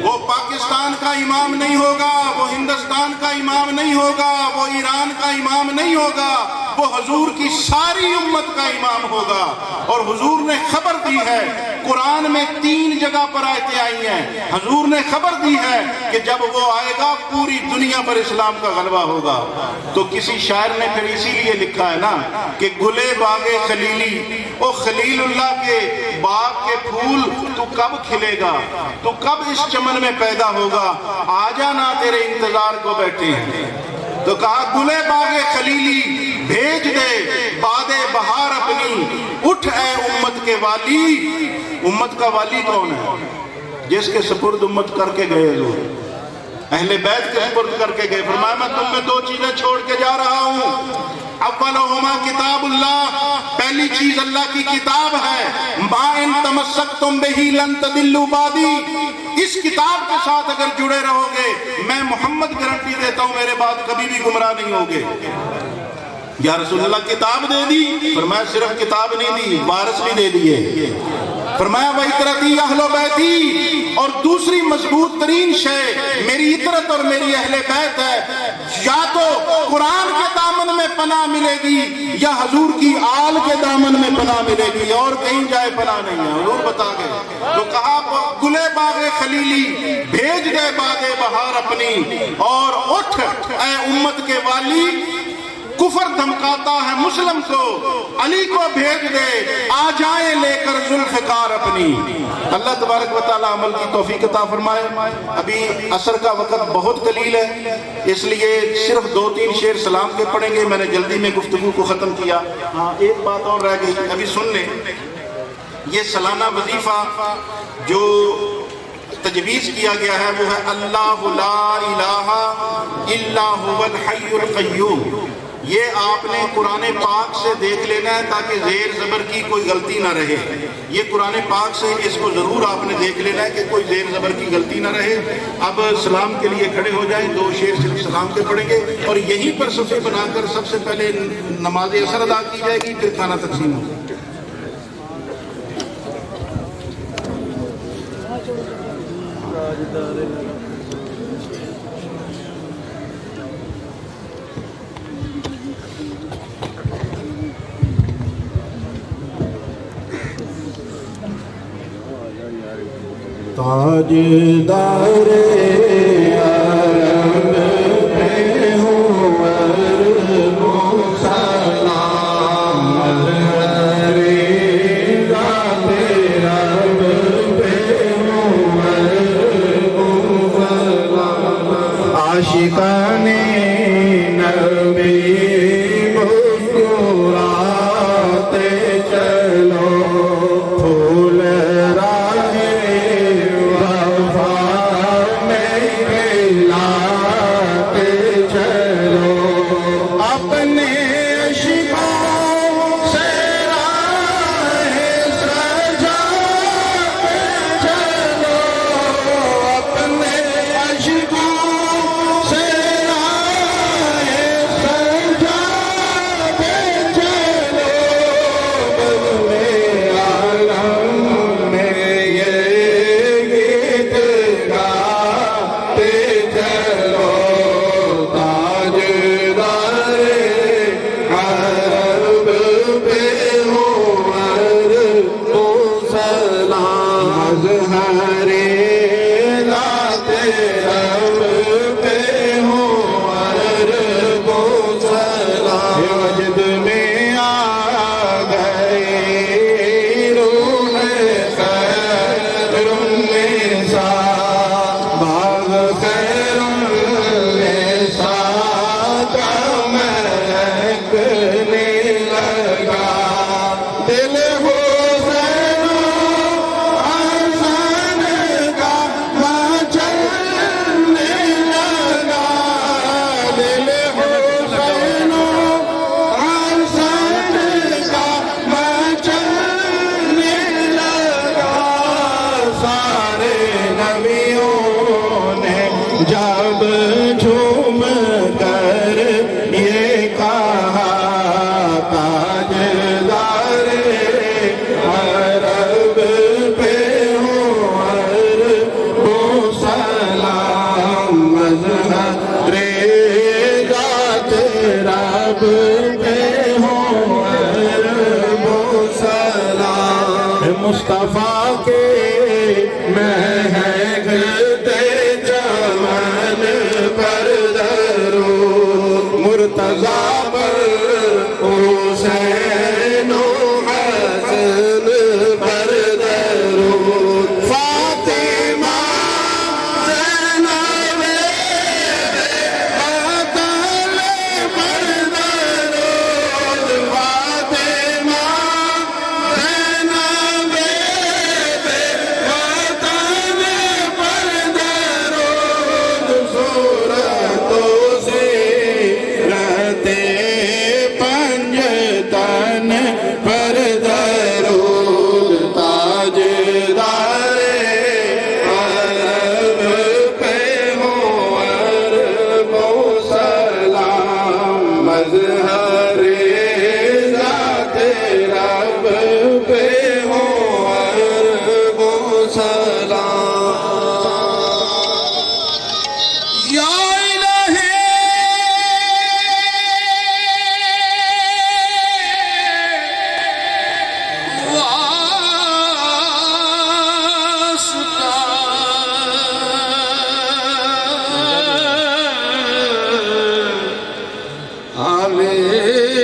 وہ پاکستان کا امام نہیں ہوگا، وہ ہندوستان کا امام نہیں ہوگا، وہ ایران کا امام نہیں ہوگا، وہ حضور کی ساری امت کا امام ہوگا۔ اور حضور نے خبر دی ہے، قرآن میں 3 جگہ پر آیتیں آئی ہیں، حضور نے خبر دی ہے کہ جب وہ آئے گا پوری دنیا پر اسلام کا غلبہ ہوگا۔ تو کسی شاعر نے پھر اسی لیے لکھا ہے نا کہ گلے باغ خلیلی، او خلیل اللہ کے باغ کے پھول تو کب کھلے گا، تو کب اس چمن میں پیدا ہوگا، آ جانا تیرے انتظار کو بیٹھے ہیں۔ تو کہا گلے باغ خلیلی بھیج دے باد بہار اپنی، اٹھ اے امت کے والی۔ امت کا والی کون ہے؟ جس کے سپرد امت کر کے گئے حضور، اہل بیت کے سپرد کر کے گئے۔ فرمایا میں تم میں 2 چیزیں چھوڑ کے جا رہا ہوں، اولہما کتاب اللہ، پہلی چیز اللہ کی کتاب ہے، ما ان تمسکتم بہی لن تضلوا بعدی، اس کتاب کے ساتھ اگر جڑے رہو گے میں محمد گارنٹی دیتا ہوں میرے بعد کبھی بھی گمراہ نہیں ہوگے۔ یا رسول اللہ کتاب دے دی؟ فرمایا صرف کتاب نہیں دی، وارث بھی دے دیے۔ فرمایا وَإِتْرَتِي اہل بیتی، اور دوسری مضبوط ترین شے میری عطرت اور میری اہل بیت ہے۔ یا تو قرآن کے دامن میں پناہ ملے گی یا حضور کی آل کے دامن میں پناہ ملے گی، اور کہیں جائے پناہ نہیں ہے۔ حضور بتا گئے تو کہا گلے باغ خلیلی بھیج دے باد بہار اپنی، اور اٹھ اے امت کے والی، کفر دھمکاتا ہے مسلم کو، علی کو بھیج دے، آ جائیں لے کر ذوالفقار اپنی۔ اللہ تبارک و تعالی عمل کی توفیق عطا فرمائے۔ ابھی عصر کا وقت بہت قلیل ہے، اس لیے صرف 2-3 شعر سلام کے پڑھیں گے۔ میں نے جلدی میں گفتگو کو ختم کیا۔ ہاں ایک بات اور رہ گئی، ابھی سن لیں۔ یہ سالانہ وظیفہ جو تجویز کیا گیا ہے وہ ہے اللہ لا الہ الا هو الحی القیوم۔ یہ آپ نے قرآن پاک سے دیکھ لینا ہے تاکہ زیر زبر کی کوئی غلطی نہ رہے۔ یہ قرآن پاک سے اس کو ضرور آپ نے دیکھ لینا ہے کہ کوئی زیر زبر کی غلطی نہ رہے۔ اب سلام کے لیے کھڑے ہو جائیں، 2 شعر صرف سلام کے پڑھیں گے، اور یہیں پر صفحے بنا کر سب سے پہلے نماز عصر ادا کی جائے گی، پھر کھانا تقسیم ہوگا۔ تاجدار عرب پہ ہوں عرب و سلام، ذات رب پہ ہوں عرب و اپنے عشقوں سے راہ سجا کے چلو، اپنے عشقوں سے راہ سجا کے چلو، بزمِ عالم میں یہ گیت گاتے چلو، تاجدار عرب پہ ہو عرب و سلام، مظہر ذات رب پہ ہو عرب و سلام، وجد میں آ گئے روح خیر النساء، باغ خیر النساء کا مہکنے لگا، دل حسین و حسن کا مچلنے لگا، دل حسین و حسن کا مچلنے لگا، سارے نبیوں نے جب جھوم کر یہ کہا، تاجدار عرب پہ ہو عرب و سلام، مظہر ذات رب پہ ہو عرب و سلام، مصطفیٰ کے مہکتے چمن پر درود، مرتضیٰ پر حسین و حسن پر درود، فاطمہ زینب بطل پر درود، فاطمہ زینب بطل پر درود، صورتوں سے رہتے پنجتن پر درود، تاجدار عرب پہ ہو عرب و سلام، مظہر ذات رب پہ ہو عرب و سلام، یا الہی واسطہ، آمین